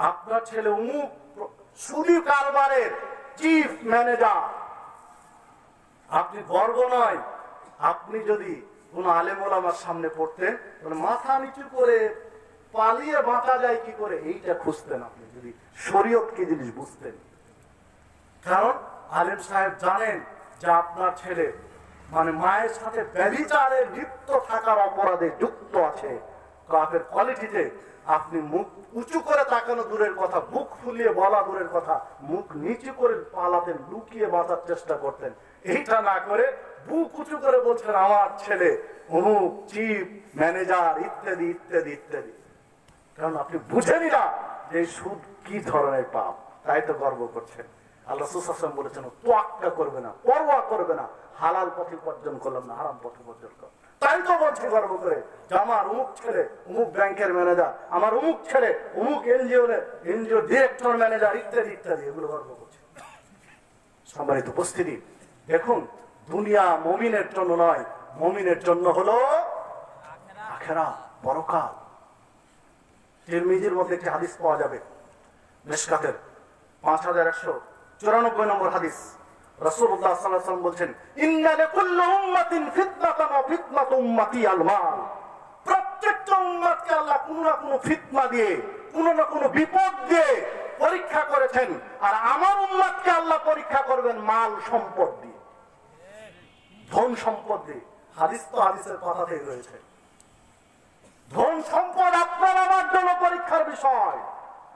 আপনার ছেলে অমুক সুদী কারবারের চিফ ম্যানেজার। আপনি গর্ব নয়, আপনি যদি কোন আলেম ওলামার সামনে পড়তেন মাথা নিচু করে পালিয়ে বাঁচা যায় কি করে এইটা খুঁজতেন, আপনি যদি শরীয়ত কি জিনিস বুঝতেন। কারণ আলেম সাহেব জানেন যে আপনার ছেলে মানে মায়ের সাথে ব্যভিচারের লিপ্ত থাকার অপরাধে যুক্ত আছে। কাফের কোয়ালিটিতে আপনি মুখ উঁচু করে তাকানো দূরের কথা, বুক ফুলিয়ে বলা দূরের কথা, মুখ নিচু করে পালাতেন, লুকিয়ে বাঁচার চেষ্টা করতেন। এইটা না করে বুক উঁচু করে বলছেন আমার ছেলে অমুক চিফ ম্যানেজার ইত্যাদি ইত্যাদি ইত্যাদি। কারণ আপনি বুঝেনি না যে সুদ কি ধরনের পাপ, তাই তো গর্ব করছেন। আল্লাহ রাসূল সাল্লাল্লাহু আলাইহি ওয়াসাল্লাম বলেছেন তোয়াক্কা করবে না, পরোয়া করবে না, হালাল পথে উপার্জন করলাম না হারাম পথে উপার্জন করলাম। তাই তো বলছে গর্ব করে যে আমার অমুক ছেলে অমুক ব্যাংকের ম্যানেজার, আমার অমুক ছেলে অমুক এনজিও ডিরেক্টর ম্যানেজার ইত্যাদি ইত্যাদি, এগুলো গর্ব করছে। সম্মানিত উপস্থিতি, দেখুন দুনিয়া মুমিনের জন্য নয়, মুমিনের জন্য হলো আখিরাত, পরকাল। তিরমিজির মধ্যে একটি হাদিস পাওয়া যাবে, মিশকাতের 5194 নম্বর হাদিস। রাসূলুল্লাহ সাল্লাল্লাহু আলাইহি ওয়াসাল্লাম বলেন ইন্না লিকুল্লি উম্মাতিন ফিতনাতান ওয়া ফিতনাতু উম্মতি আল মাল। প্রত্যেকটা উম্মতকে আল্লাহ কোনো না কোনো ফিতনা দিয়ে, কোনো না কোনো বিপদ দিয়ে পরীক্ষা করেছেন, আর আমার উম্মতকে আল্লাহ পরীক্ষা করবেন মাল সম্পদ দিয়ে, ধন সম্পদ দিয়ে। হাদিস তো হাদিসের কথাতেই রয়েছে। ধন সম্পদ আপনার আমার জন্য পরীক্ষার বিষয়।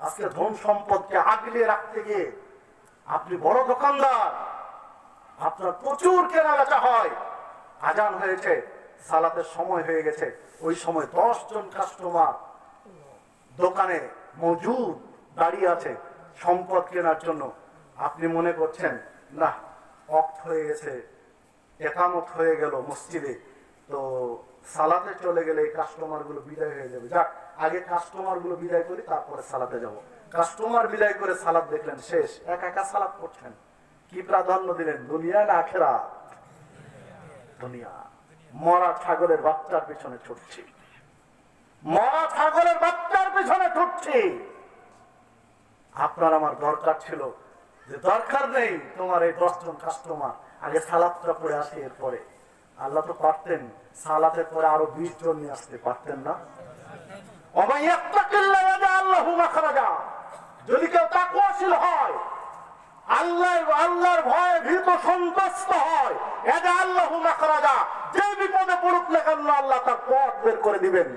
আজকে ধন সম্পদকে আগলে রাখতে গিয়ে আপনি বড় দোকানদার, আপনার প্রচুর কেনাবেচা হয়, আজান হয়েছে, সালাতের সময় হয়ে গেছে, ওই সময় 10 জন কাস্টমার দোকানে মজুদ দাঁড়িয়ে আছে সম্পদ কেনার জন্য। আপনি মনে করছেন না ওয়াক্ত হয়ে গেছে, একামত হয়ে গেল মসজিদে, তো সালাতে চলে গেলে এই কাস্টমার গুলো বিদায় হয়ে যাবে, যাক আগে কাস্টমার গুলো বিদায় করি তারপরে সালাতে যাব। কাস্টমার বিদায় করে সালাত দেখলেন শেষ, একা একা সালাত করছেন। কি প্রাধান্য দিলেন, দুনিয়া না আখিরাত? দুনিয়া। মরা ছাগলের বাচ্চার পিছনে ছুটছি, মরা ছাগলের বাচ্চার পিছনে ছুটছি। আপনার আমার দরকার ছিল যে দরকার নেই তোমার এই 10 জন কাস্টমার, আগে সালাতটা পড়ে আসি এরপরে। আল্লাহ তো পারতেন সালাতের পরে আরো 20 জন নিয়ে আসতে পারতেন না? যদি কেউ তাকওয়াশীল হয়, আল্লাহর ভয়ে ভীত সন্তুষ্ট হয়, ইয়াজআলহু মাখরাজা, যে বিপদে পড়ুক না কেন আল্লাহ তার পথ বের করে দিবেন।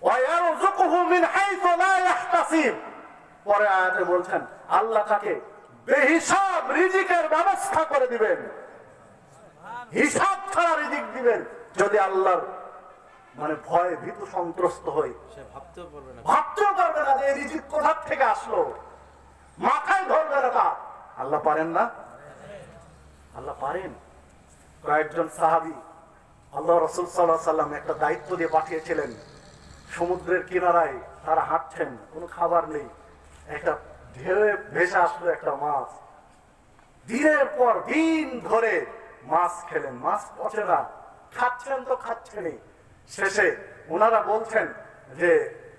ওয়া ইয়ারযুকুহু মিন হাইথু লা ইয়াহতাসিব, পরে আয়াতে বলছেন আল্লাহ তাকে বেহিসাব রিজিকের ব্যবস্থা করে দিবেন, হিসাব ছাড়া রিজিক দিবেন। যদি আল্লাহর মানে ভয়ে ভীত সন্ত্রস্ত হই, সে ভাবতেও পারবে না যে এই রিজিক কোথা থেকে আসলো, মাথায় ধরবে না তা। আল্লাহ পারেন না? আল্লাহ পারেন। কয়েকজন সাহাবী আল্লাহ রাসূল সাল্লাল্লাহু আলাইহি ওয়াসাল্লাম একটা দায়িত্ব দিয়ে পাঠিয়েছিলেন। সমুদ্রের কিনারায় তারা হাঁটছেন, কোনো খাবার নেই, একটা ঢেউয়ে ভেসে আসলো একটা মাছ। দিনের পর দিন ধরে মাছ খেলেন, মাছ পচে না, খাচ্ছেন তো খাচ্ছেনই। শেষে ওনারা বলছেন যে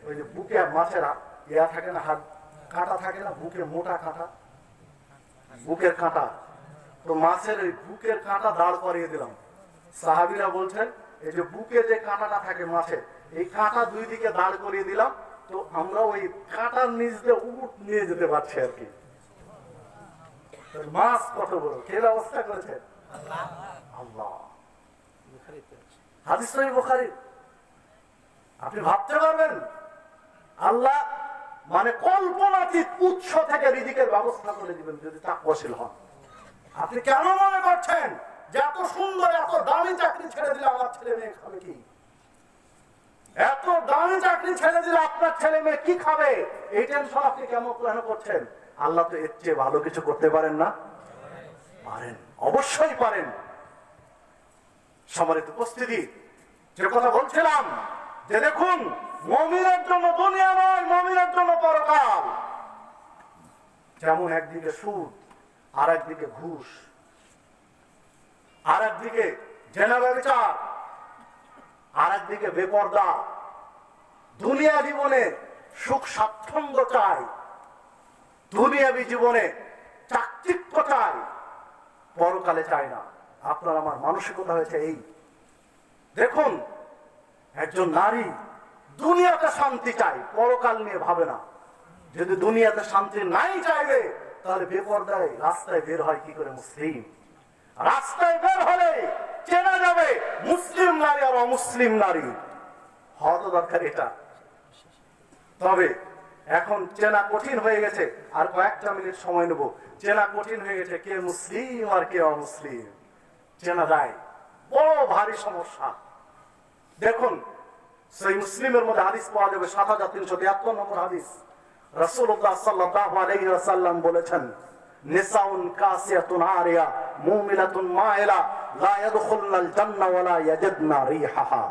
ওই যে বুকে মাছের ইয়া থাকে না, হাত কাঁটা থাকে না, বুকে মোটা কাঁটা, বুকের কাঁটা, তো মাছের ওই বুকের কাঁটা দাঁড় করিয়ে দিলাম। সাহাবীরা বলছেন এই যে বুকে যে কাঁটাটা থাকে মাছের, এই কাঁটা দুই দিকে দাঁড় করিয়ে দিলাম, তো আমরা ওই কাঁটার নিচ দিয়ে উট নিয়ে যেতে পারছি আর কি। মাছ কত বড়, কে ব্যবস্থা করেছে? আল্লাহ। হাদিস সহিহ বুখারী। আপনি ভাবতে পারবেন আল্লাহ মানে কল্পনাতীত উৎস থেকে রিজিকের ব্যবস্থা করে দিবেন যদি তাকওয়াশীল হন। আপনি কেন মনে করছেন যে এত সুন্দর এত দামি চাকরি ছেড়ে দিলে আমার ছেলে মেয়ে খাবে কি? এত দামি চাকরি ছেড়ে দিলে আপনার ছেলে মেয়ে কি খাবে? এই টেনশন আপনি কেন করছেন? আল্লাহ তো এর চেয়ে ভালো কিছু করতে পারেন না? পারেন, অবশ্যই পারেন। সম্মানিত উপস্থিতি, যে কথা বলছিলাম যে দেখুন, মুমিনের জন্য দুনিয়া নয়, মুমিনের জন্য পরকাল। যেমন একদিকে সুদ, আর একদিকে ঘুষ, আর একদিকে জেনা ব্যভিচার, আর একদিকে বেপরদা। দুনিয়া জীবনে সুখ স্বাচ্ছন্দ্য চাই, দুনিয়াবি জীবনে চাকচিক্য চাই, পরকালে চাই না। আপনার আমার মানসিকতা হয়েছে এই। দেখুন, একজন নারী দুনিয়াতে শান্তি চাই, পরকাল নিয়ে ভাবে না। যদি দুনিয়াতে শান্তি নাই চাইবে, তাহলে বেপরদায় রাস্তায় বের হয় কি করে? মুসলিম রাস্তায় বের হলে চেনা যাবে মুসলিম নারী আর অমুসলিম নারী। হওয়া তো দরকার এটা। তবে এখন চেনা কঠিন হয়ে গেছে। আর কয়েকটা মিনিট সময় নেব। চেনা কঠিন হয়ে গেছে, কে মুসলিম আর কে অমুসলিম চেনা যায়, বড় ভারী সমস্যা। দেখুন, সেই মুসলিমের মধ্যে হাদিস পাওয়া যাবে ৭৩৭৩ নম্বর হাদিস। রাসূলুল্লাহ সাল্লাল্লাহু আলাইহি ওয়াসাল্লাম বলেছেন, নিসাউন কাসিয়াতুন আরিয়া মুমিলাতুন মাইলা লা ইয়াদখুলুল জান্নাহ ওয়া লা ইয়াজিদনা রিহাহা।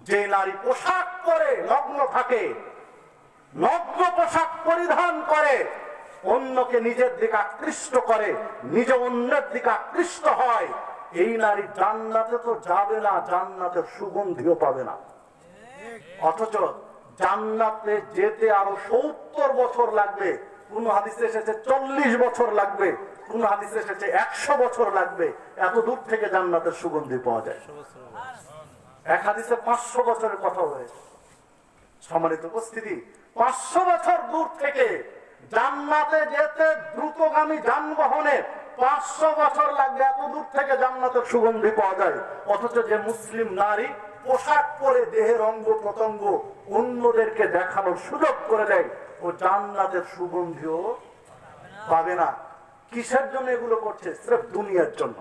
যে নারী পোশাক পরে নগ্ন থাকে, নগ্ন পোশাক পরিধান করে, অন্যকে নিজের দিকে আকৃষ্ট করে, নিজে অন্যের দিকে আকৃষ্ট হয়, এই নারী জান্নাতে তো যাবে না, জান্নাতের সুগন্ধিও পাবে না। অথচ জান্নাতে যেতে আরো ৭০ বছর লাগবে। কোন হাদিসে এসেছে ৪০ বছর লাগবে, কোন হাদিসে এসেছে ১০০ বছর লাগবে। এত দূর থেকে জান্নাতের সুগন্ধি পাওয়া যায়। এক হাদিসে ৫০০ বছরের কথা হয়েছে। সম্মানিত উপস্থিতি, ৫০০ বছর দূর থেকে জান্নাতে যেতে দ্রুতগামী যানবাহনে ৫০০ বছর লাগবে। এত দূর থেকে জান্নাতের সুগন্ধি পাওয়া যায়। অথচ যে মুসলিম নারী পোশাক পরে দেহের অঙ্গ প্রত্যঙ্গ অন্যদেরকে দেখানোর সুযোগ করে দেয়, ও জান্নাতের সুগন্ধিও পাবে না। কিসের জন্য এগুলো করছে? সির্ফ দুনিয়ার জন্য।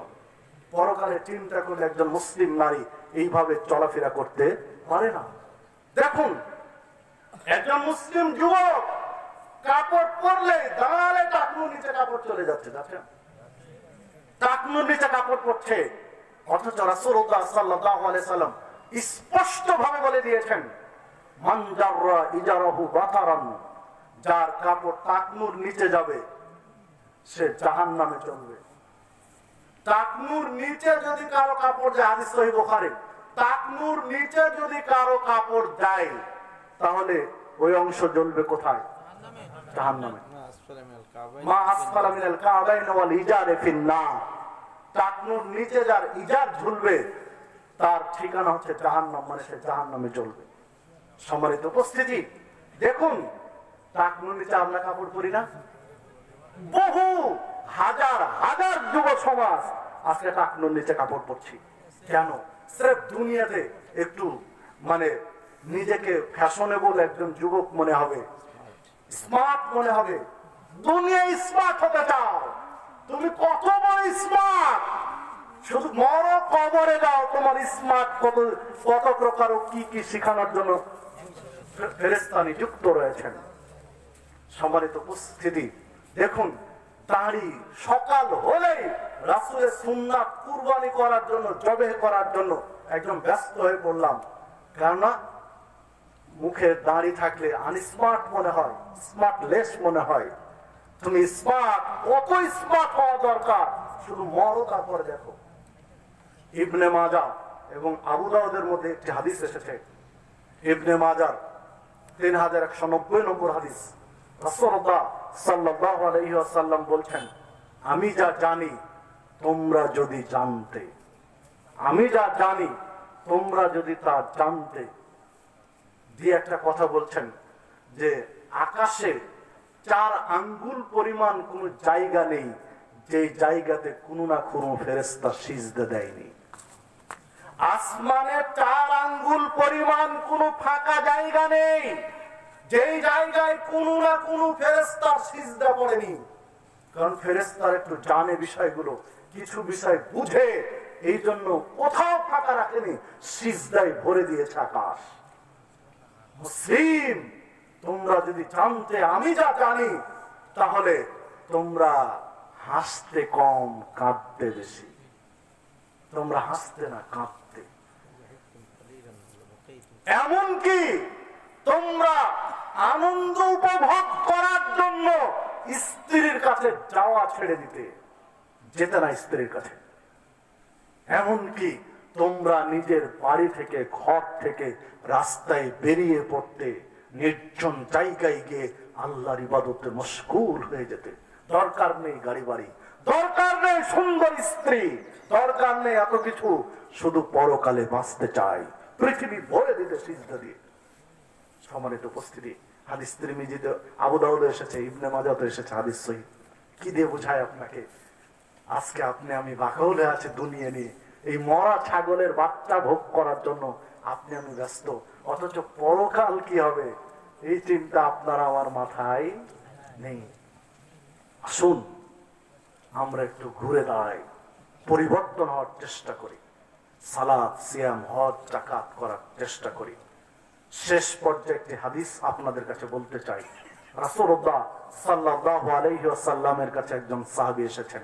পরকালে চিন্তা করলে একজন মুসলিম নারী এইভাবে চলাফেরা করতে পারে না। দেখুন, একজন মুসলিম যুবক কাপড় পরলে দাঁড়ালে টাকনুর নিচে কাপড় চলে যাচ্ছে, দেখেন, টাকনুর নিচে কাপড় পরছে। অথচ রাসূলুল্লাহ সাল্লাল্লাহু আলাইহি সাল্লাম স্পষ্ট ভাবে বলে দিয়েছেন, মান জাররা ইজারাহু বাতারান, যার কাপড় টাকনুর নিচে যাবে সে জাহান্নামে চলবে। টাকনুর নিচে যদি কারো কাপড় যায়, হাদিস সহিহ বুখারী, টাকনুর নিচে যদি কারো কাপড় যায়, তাহলে ওই অংশ জ্বলবে কোথায়? জাহান্নামে। মা আসফালা মিনাল কাবাইন ওয়াল ইজারে ফিন্নার। টাকনুর নিচে যার ইজার ঝুলবে তার ঠিকানা হচ্ছে জাহান্নাম, মানে সে জাহান্নামে জ্বলবে। সম্মানিত উপস্থিতি, দেখুন, টাকনুর নিচে আমরা কাপড় পরি না। বহু হাজার হাজার যুব সমাজ আজকে টাকনুর নিচে কাপড় পরছি। কেন? স্রেফ দুনিয়াতে একটু মানে নিজেকে ফ্যাশনেবল একজন যুবক মনে হবে, স্মার্ট মনে হবে। দুনিয়ায় স্মার্ট হতে চাও, তুমি কত বড় স্মার্ট, শুধু মরো কবরে যাও, তোমার স্মার্ট কত প্রকার কি কি শেখানোর জন্য ফেরেশতা নিযুক্ত রয়েছেন। সম্মানিত উপস্থিতি, দেখুন, দাঁড়ি সকাল হলেই রাসূলের সুন্নাত কুরবানি করার জন্য, জবেহ করার জন্য একদম ব্যস্ত হয়ে পড়লাম। কেননা মুখে দাঁড়ি থাকলে আনস্মার্ট মনে হয়, স্মার্টলেস মনে হয়। তুমি স্মার্ট, কত স্মার্ট হওয়া দরকার, শুধু মরো তারপরে দেখো। ইবনে মাজাহ এবং আবু দাউদের মধ্যে একটি হাদিস এসেছে, ইবনে মাজাহ 3190 নম্বর হাদিস। রাসূলুল্লাহ সাল্লাল্লাহু আলাইহি ওয়াসাল্লাম বলছেন, আমি যা জানি তোমরা যদি জানতে, আমি যা জানি তোমরা যদি তা জানতে। দিয়ে একটা কথা বলছেন যে আকাশে 4 আঙ্গুল পরিমাণ কোন জায়গা নেই যে জায়গাতে কোনো না কোনো ফেরেশতা সিজদা দেয়নি। আসমানে 4 আঙ্গুল পরিমাণ কোন ফাঁকা জায়গা নেই যেই জায়গায় কোনো না কোনো ফেরেশতা সিজদা পড়েনি। কারণ ফেরেশতারা একটু জানে বিষয়গুলো, কিছু বিষয় বুঝে, এই জন্য কোথাও ফাঁকা রাখেনি, সিজদায় ভরে দিয়েছে আকাশ। মুসলিম, তোমরা যদি জানতে আমি যা জানি, তাহলে তোমরা হাসতে কম, কাঁদতে বেশি। তোমরা হাসতে না, কাঁদতে। এমনকি তোমরা আনন্দ উপভোগ করার জন্য স্ত্রীর কাছে যাওয়া ছেড়ে দিতে, যেতে না স্ত্রীর কাছে। এমনকি তোমরা নিজের বাড়ি থেকে, ঘর থেকে রাস্তায় বেরিয়ে পড়তে, নির্জন জায়গায় গিয়ে আল্লাহর ইবাদতে মশগুল হয়ে যেতে। দরকার নেই গাড়ি বাড়ি, দরকার নেই সুন্দর স্ত্রী, দরকার নেই এত কিছু, শুধু পরকালে বাঁচতে চাই, পৃথিবী ভরে দিতে সিজদা দিয়ে। সম্মানিত উপস্থিতি, হাদিস তিরমিজিতে, আবু দাউদে এসেছে, ইবনে মাজাতে এসেছে, হাদিস সহিহ। কি দিয়ে বুঝায় আপনাকে? আজকে আপনি আমি বাকাউলে আছে দুনিয়া নিয়ে, এই মরা ছাগলের বাচ্চা ভোগ করার জন্য আপনি আমি ব্যস্ত, অথচ পরকাল কি হবে এই চিন্তা আপনার আমার মাথায় নেই। আসুন আমরা একটু ঘুরে দাঁড়াই, পরিবর্তন হওয়ার চেষ্টা করি, সালাত, সিয়াম, হজ, যাকাত করার চেষ্টা করি। শেষ পর্যায়ে একটি হাদিস আপনাদের কাছে বলতে চাই। রাসূলুল্লাহ সাল্লাল্লাহু আলাইহি ওয়াসাল্লামের কাছে একজন সাহাবী এসেছেন,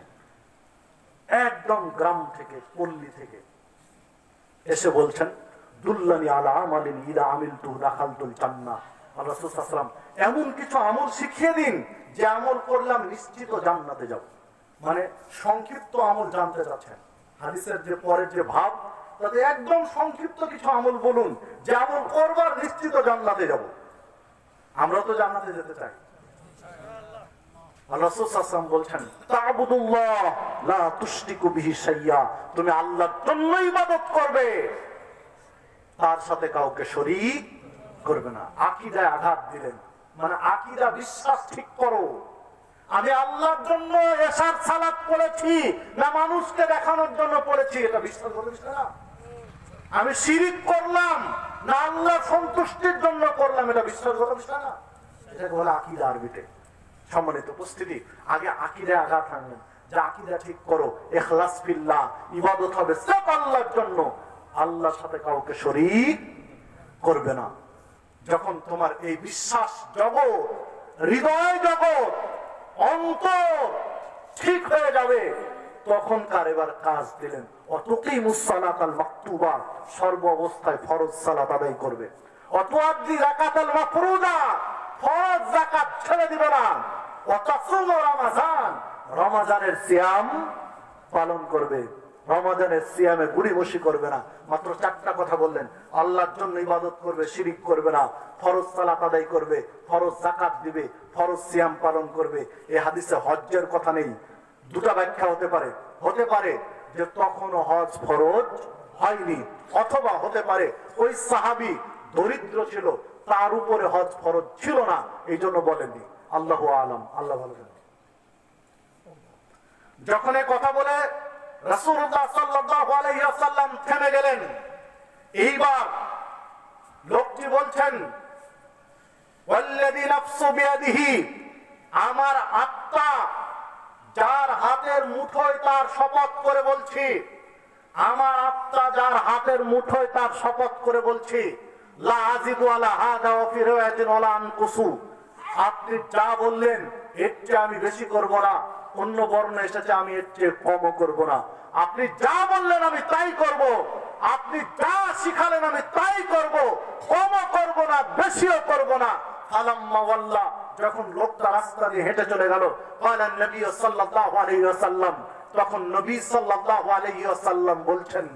একদম গ্রাম থেকে, পল্লী থেকে এসে বলছেন, দুল্লানি আলা আমালিন ইদা আমিলতু দাখালতুল জান্নাহ। আল্লাহ রাসূল সাল্লাল্লাহু আলাইহি ওয়াসাল্লাম এমন কিছু আমল শিখিয়ে দিন যে আমল করলাম নিশ্চিত জান্নাতে যাব। মানে সংক্ষিপ্ত আমল জানতে চাচ্ছেন, হাদিসের যে পরের যে ভাব, তাতে একদম সংক্ষিপ্ত কিছু আমল বলুন যে আমল করবার নিশ্চিত জান্নাতে যাব। আমরা তো জান্নাতে যেতে চাই। আল্লাহ রাসূল সাল্লাল্লাহু আলাইহি ওয়াসাল্লাম বলছেন, তা'বুদুল্লাহ লা তুশরিকু বিহি শাইয়্যা, তুমি আল্লাহর জন্য ইবাদত করবে, তার সাথে কাউকে শরীক করবে না। আকীদায় আঘাত দিলেন, মানে আকীদা, বিশ্বাস ঠিক করো। আমি আল্লাহর জন্য এশার সালাত পড়েছি না মানুষকে দেখানোর জন্য পড়েছি, এটা বিশ্বাস করিস না। আমি শিরিক করলাম না আল্লাহ সন্তুষ্টির জন্য করলাম, এটা বিশ্বাস করিস না। এটাকে বলে আকীদা আরবিতে। সম্মানিত উপস্থিতি, আগে আকীদায় আঘাত হানলেন যে আকীদা ঠিক করো, ইখলাস ফিল্লাহ, ইবাদত হবে সব আল্লাহর জন্য, আল্লাহর সাথে কাউকে শরীক করবে না। যখন তোমার এই বিশ্বাস জগৎ, হৃদয় জগৎ, অন্তর ঠিক হয়ে যাবে, তখনকার এবার কাজ দিলেন, অতুকিমুস সালাতাল মাকতুবা, সর্ব অবস্থায় ফরজ সালাত আদায় করবে, অতুআদ্দি যাকাতাল মাফরুজা, ফরজ যাকাত ছেড়ে দিবে না, ওয়াতাসুম রমাজান, রমাজানের সিয়াম পালন করবে, রমাজানের সিয়ামে গুড়িবসি করবে না। মাত্র 4টা কথা বললেন, আল্লাহর জন্য ইবাদত করবে, শিরিক করবে না, ফরজ সালাত আদায় করবে, ফরজ যাকাত দিবে, ফরজ সিয়াম পালন করবে। এই হাদিসে হজ্জের কথা নেই। দুটা ব্যাখ্যা হতে পারে, হতে পারে যে তখনও হজ ফরজ হয়নি, অথবা হতে পারে ওই সাহাবী দরিদ্র ছিল, তার উপরে হজ ফরজ ছিল না, এই জন্য বলেননি। আল্লাহু আলাম, আল্লাহ ভালো জানেন। যখন এই কথা বলে রাসূলুল্লাহ সাল্লাল্লাহু আলাইহি ওয়াসাল্লাম থেমে গেলেন, এইবার লোকটি বলছেন, ওয়াল্লাযী নাফসু বিয়াদিহি, আমার আত্মা যার হাতের মুঠোয় তার শপথ করে বলছি, আমার আত্মা যার হাতের মুঠোয় তার শপথ করে বলছি, লা আজিদু আলা হাযা ওয়া ফি রিওয়ায়াতিন ওয়ালা আনকুসু, আপনি যা বললেন এর চেয়ে আমি বেশি করব না, অন্য বর্ণনা এসেছে আমি এর চেয়ে কমও করব না। আপনি যা বললেন আমি তাই করব, আপনি যা শিখালেন আমি তাই করব, কমও করব না, বেশিও করব না। ফালাম্মা ওয়াল্লা, যখন লোকটা রাস্তা দিয়ে হেঁটে চলে গেল, ক্বালা নবী সাল্লাল্লাহু আলাইহি ওয়াসাল্লাম, তখন নবী সাল্লাল্লাহু আলাইহি ওয়াসাল্লাম বলছেন,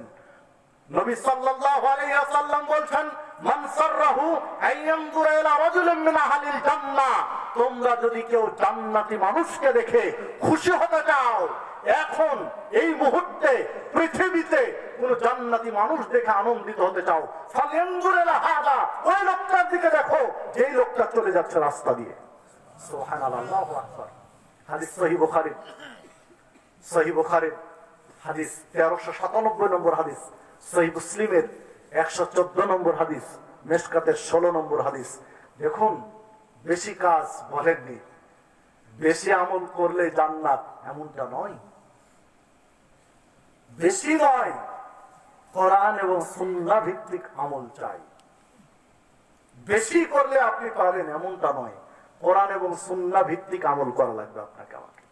নবী সাল্লাল্লাহু আলাইহি ওয়াসাল্লাম বলছেন, মান সাররাহু আইয়ানজুরা ইলা রাজুলিন মিন আহলিল জান্নাহ, তোমরা যদি কেউ জান্নাতি মানুষকে দেখে খুশি হতে চাও, এখন এই মুহূর্তে পৃথিবীতে কোন জান্নাতি মানুষ দেখে আনন্দিত হতে চাও, ফালিয়ানজুর ইলা হাযা, ওই লোকটার দিকে দেখো যেই লোকটা চলে যাচ্ছে রাস্তা দিয়ে। সুবহানাল্লাহ, আল্লাহু আকবার। হাদিস সহিহ বুখারী, সহিহ বুখারী হাদিস 1397 নম্বর হাদিস, সহিহ মুসলিমের 114 নম্বর হাদিস, মেশকাতের 16 নম্বর হাদিস। দেখুন, বেশি কাজ বলেননি, বেশি আমল করলে জান্নাত এমনটা নয়, বেশি নয়, কোরআন এবং সুন্নাহ ভিত্তিক আমল চাই। বেশি করলে আপনি পাবেন এমনটা নয়, কোরআন এবং সুন্নাহ ভিত্তিক আমল করা লাগবে আপনাকে আমাকে।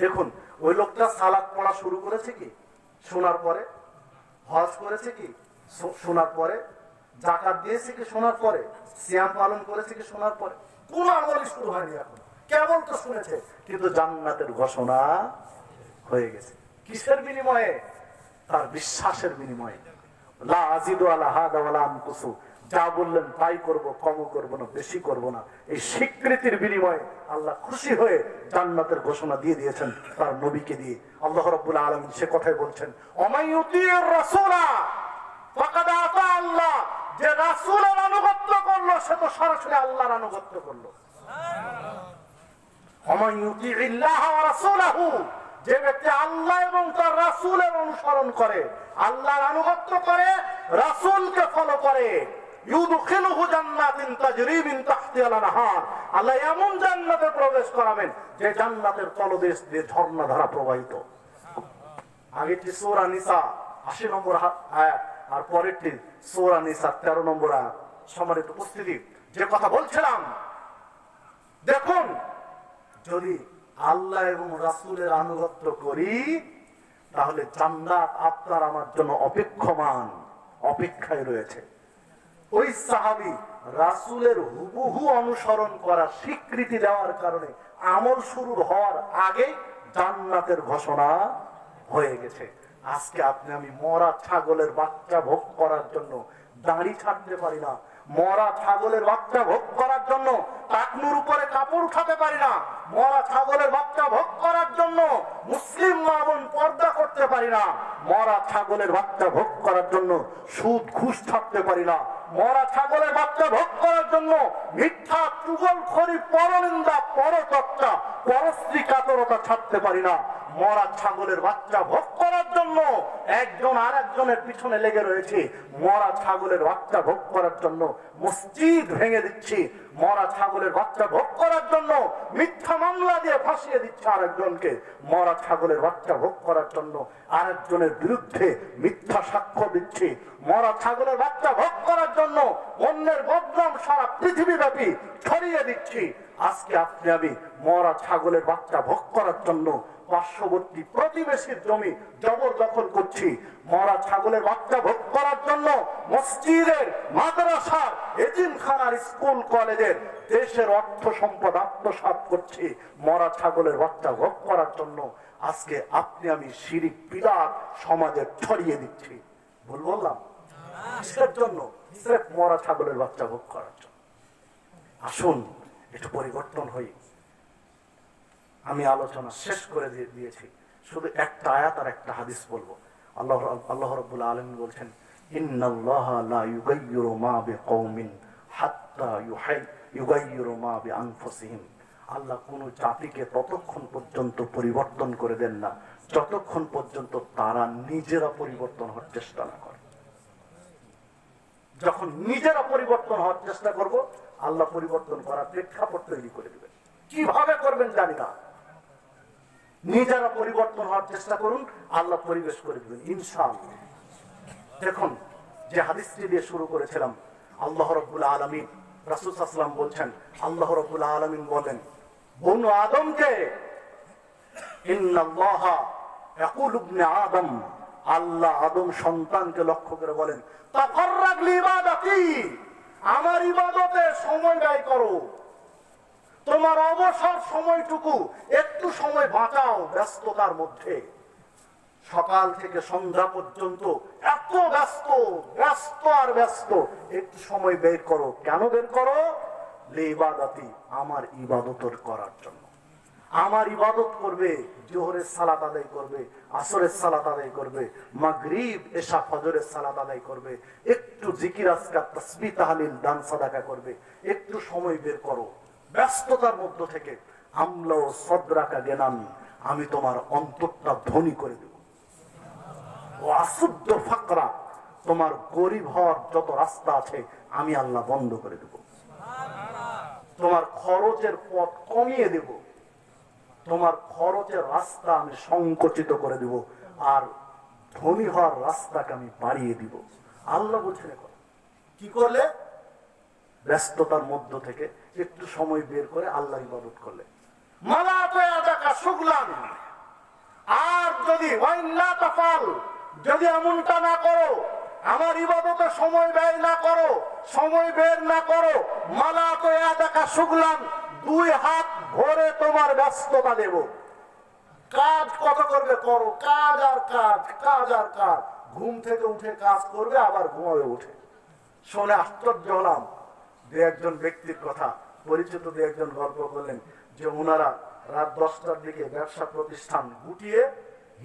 দেখুন, ওই লোকটা সালাত পড়া শুরু করেছে কি শোনার পরে, হজ করেছে কি শোনার পরে, যাকাত দিয়েছে কি শোনার পরে, সিয়াম পালন করেছে কি শোনার পরে, কোন আমলই শুরু হয়নি এখন, কেবল তো শুনেছে, কিন্তু জান্নাতের ঘোষণা হয়ে গেছে। কিসের বিনিময়ে? তার বিশ্বাসের বিনিময়ে। লা আজিদু আলা হাদা ওয়ালা আনকুসু, যা বললেন তাই করব, কমও করব না, বেশি করব না, এই স্বীকৃতির বিনিময়ে আল্লাহ খুশি হয়ে জান্নাতের ঘোষণা দিয়ে দিয়েছেন তার নবীকে দিয়ে। আল্লাহ রাব্বুল আলামিন সে কথাই বলছেন, অমাইয়ুতির রাসূলা ফাকাদ আতা আল্লাহ, যে রাসূলের আনুগত্য করলো সে তো সরাসরি আল্লাহর আনুগত্য করলো। অমাইয়ুতিল্লাহ ওয়া রাসূলাহু, যে ব্যক্তি আল্লাহ এবং তার রাসূলের অনুসরণ করে, আল্লাহর আনুগত্য করে, রাসূলকে ফলো করে, ইউদখিলুহু জান্নাতিন তাজরি মিন তাহতিহাল আনহার, আল্লাহ এমন জান্নাতে প্রবেশ করাবেন যে জান্নাতের তলদেশ দিয়ে ঝর্ণা ধারা প্রবাহিত। আগেরটি সূরা নিসা ৮০ নম্বর আয়াত, আর পরেরটি সূরা নিসা ১৩ নম্বর আয়াত। সম্মানিত উপস্থিতি, যে কথা বলছিলাম, দেখুন, যদি আল্লাহ এবং রাসূলের আনুগত্য করি তাহলে জান্নাত আপনার আমার জন্য অপেক্ষমান, অপেক্ষায় রয়েছে। ওই সাহাবী রাসূলের হুবহু অনুসরণ করা স্বীকৃতি দেওয়ার কারণে আমল শুরু হওয়ার আগে জান্নাতের ঘোষণা হয়ে গেছে। আজকে আপনি আমি মরা ছাগলের বাচ্চা ভোগ করার জন্য দাড়ি ছাড়তে পারি না, মরা ছাগলের বাচ্চা ভোগ করার জন্য টাকনুর উপরে কাপড় উঠাতে পারি না, মরা ছাগলের বাচ্চা ভোগ করার জন্য মুসলিম মা বোন পর্দা করতে পারি না, মরা ছাগলের বাচ্চা ভোগ করার জন্য সুদ ঘুষ ছাড়তে পারি না, মরা ছাগলের বাচ্চা ভোগ করার জন্য মিথ্যা চুগলখড়ি, পরনিন্দা, পরচর্চা, পরস্ত্রী কাতরতা ছাড়তে পারি না। মরা ছাগলের বাচ্চা ভোগ করার জন্য একজন আর একজনের পিছনে লেগে রয়েছে, মরা ছাগলের বাচ্চা ভোগ করার জন্য মসজিদ ভেঙে দিচ্ছি, মরা ছাগলের বাচ্চা ভোগ করার জন্য মিথ্যা মামলা দিয়ে ফাঁসিয়ে দিচ্ছে আরেকজনকে, মরা ছাগলের বাচ্চা ভোগ করার জন্য আরেকজনের বিরুদ্ধে মিথ্যা সাক্ষ্য দিচ্ছি, মরা ছাগলের বাচ্চা ভোগ করার জন্য অন্যের বদনাম সারা পৃথিবীব্যাপী ছড়িয়ে দিচ্ছি। আজকে আপনি আমি মরা ছাগলের বাচ্চা ভোগ করার জন্য পার্শ্ববর্তী প্রতিবেশীর জমি জবরদখল করছি, মরা ছাগলের বাচ্চা ভোগ করার জন্য মসজিদের, মাদ্রাসার, এতিমখানার, স্কুল কলেজের, দেশের অর্থ সম্পদ আত্মসাৎ করছি, মরা ছাগলের বাচ্চা ভোগ করার জন্য আজকে আপনি আমি শিরিক বিদআত সমাজে ছড়িয়ে দিচ্ছি। ভুল বললাম? কিসের জন্য? স্রেফ মরা ছাগলের বাচ্চা ভোগ করার জন্য। আসুন একটু পরিবর্তন হই। আমি আলোচনা শেষ করে দিয়েছি, শুধু একটা আয়াত আর একটা হাদিস বলবো। আল্লাহ রাব্বুল আলামিন বলছেন, ইন্নাল্লাহা লা ইউগাইয়িরু মা বিকওমিন হাত্তা ইউগাইয়িরু মা বিআনফুসিহিম। আল্লাহ কোন জাতিকে ততক্ষণ পর্যন্ত পরিবর্তন করে দেন না যতক্ষণ পর্যন্ত তারা নিজেরা পরিবর্তন হওয়ার চেষ্টা না করে। যখন নিজেরা পরিবর্তন হওয়ার চেষ্টা করব, আল্লাহ পরিবর্তন করার প্রেক্ষাপট তৈরি করে দিবেন। কিভাবে করবেন জানি না, নিজেরা পরিবর্তন হওয়ার চেষ্টা করুন, আল্লাহ পরিবেশ করে দিবেন ইনশাআল্লাহ। দেখুন, যে হাদিসটি দিয়ে শুরু করেছিলাম, আল্লাহ রাব্বুল আলামিন, রাসূল সাল্লাল্লাহু আলাইহি ওয়াসাল্লাম বলছেন, আল্লাহ রাব্বুল আলামিন বলেন বনু আদমকে, ইন্নাল্লাহা ইয়াকুলু ইবনে আদম, আল্লাহ আদম সন্তানকে লক্ষ্য করে বলেন, তাফাররাগ লিইবাদাতি, আমার ইবাদতে সময় ব্যয় করো, তোমার অবসর সময়টুকু একটু সময় বাঁচাও ব্যস্ততার মধ্যে। সকাল থেকে সন্ধ্যা পর্যন্ত এত ব্যস্ত, ব্যস্ত আর ব্যস্ত, একটু সময় বের করো। কেন বের করো? লিইবাদাতি, আমার ইবাদত করার জন্য। আমার ইবাদত করবে, জোহরের সালাত আদায় করবে, আসরের সালাত আদায় করবে, মাগরিব, এশা, ফজরের সালাত আদায় করবে, একটু জিকির আজকার, তাসবিহ, তাহলিল, দান সাদাকা করবে, একটু সময় বের করো। ব্যস্ততার মধ্য থেকে আমলা ও সদরাকা গেনান, আমি তোমার অন্তরটা ধনী করে দেব। ও আসুদ্দ ফাকরা, তোমার গরিব হওয়ার যত রাস্তা আছে আমি আল্লাহ বন্ধ করে দেব। তোমার খরচের পথ কমিয়ে দেব। তোমার খরচের রাস্তা আমি সংকুচিত করে দিব, আর ধনী হওয়ার রাস্তাকে আমি বাড়িয়ে দিব। আল্লাহ বলছেন এখন কি করলে? ব্যস্ততার মধ্য থেকে একটু সময় বের করে আল্লাহ ইবাদত করলে। মালা তো আদাকা শুগলান, আর যদি ওয়াইল্লা তাফাল, যদি এমনটা না করো, আমার ইবাদতে সময় ব্যয় না করো, সময় বের না করো, মালা তো আদাকা শুগলান, দুই হাত ভরে তোমার ব্যস্ততা দেব। কাজ কত করবে করো, কাজ আর কাজ, কাজ আর কাজ। ঘুম থেকে উঠে কাজ করবে, আবার ঘুমাবে উঠে। শুনে আশ্চর্য হলাম, দু একজন ব্যক্তির কথা, পরিচিত দু একজন গল্প করলেন যে ওনারা রাত 10টার দিকে ব্যবসা প্রতিষ্ঠান গুটিয়ে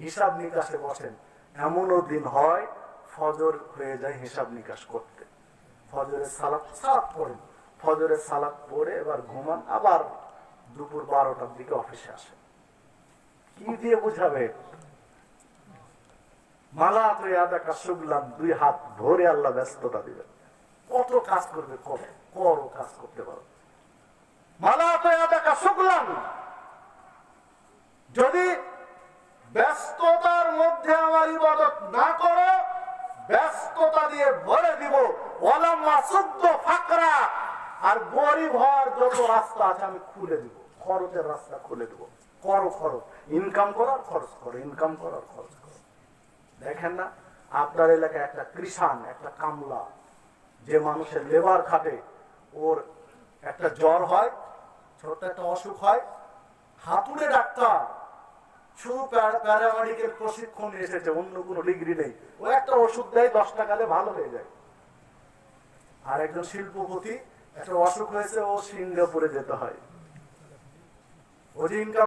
হিসাব নিকাশে বসেন। এমনও দিন হয় ফজর হয়ে যায় হিসাব নিকাশ করতে। ফজরের সালাত পড়েন, ফজরের সালাত পড়ে এবার ঘুমান, আবার দুপুর 12টার দিকে অফিসে আসেন। কি দিয়ে বুঝাবে? মালা তো আদাকা শুগলান, দুই হাত ভরে আল্লাহ ব্যস্ততা দিবেন। কত কাজ করবে, করো কাজ করতে পারো। মালা তো আদাকা শুগলান, যদি ব্যস্ততার মধ্যে আমার ইবাদত না করো, ব্যস্ততা দিয়ে ভরে দিব। ওয়ালাম্মা সুদ্দ ফাকরা, আর গরিব হওয়ার যত রাস্তা আছে আমি খুলে দিব, খরচের রাস্তা খুলে দিব। করো খরচ, ইনকাম করো আর খরচ করো, ইনকাম করো আর খরচ করো। দেখেন না আপনার এলাকায় একটা কৃষাণ, একটা কামলা, যে মানুষের লেবার খাটে, ওর একটা জ্বর হয়, ছোট একটা অসুখ হয়, হাতুড়ে ডাক্তার, শুধু প্যারামেডিকেল প্রশিক্ষণ এসেছে, অন্য কোনো ডিগ্রি নেই, ও একটা ওষুধ দেয়, 10 টাকাতে ভালো হয়ে যায়। আর একজন শিল্পপতি, একটা অসুখ হয়েছে, ও সিঙ্গাপুরে যেতে হয়, ও যে ইনকাম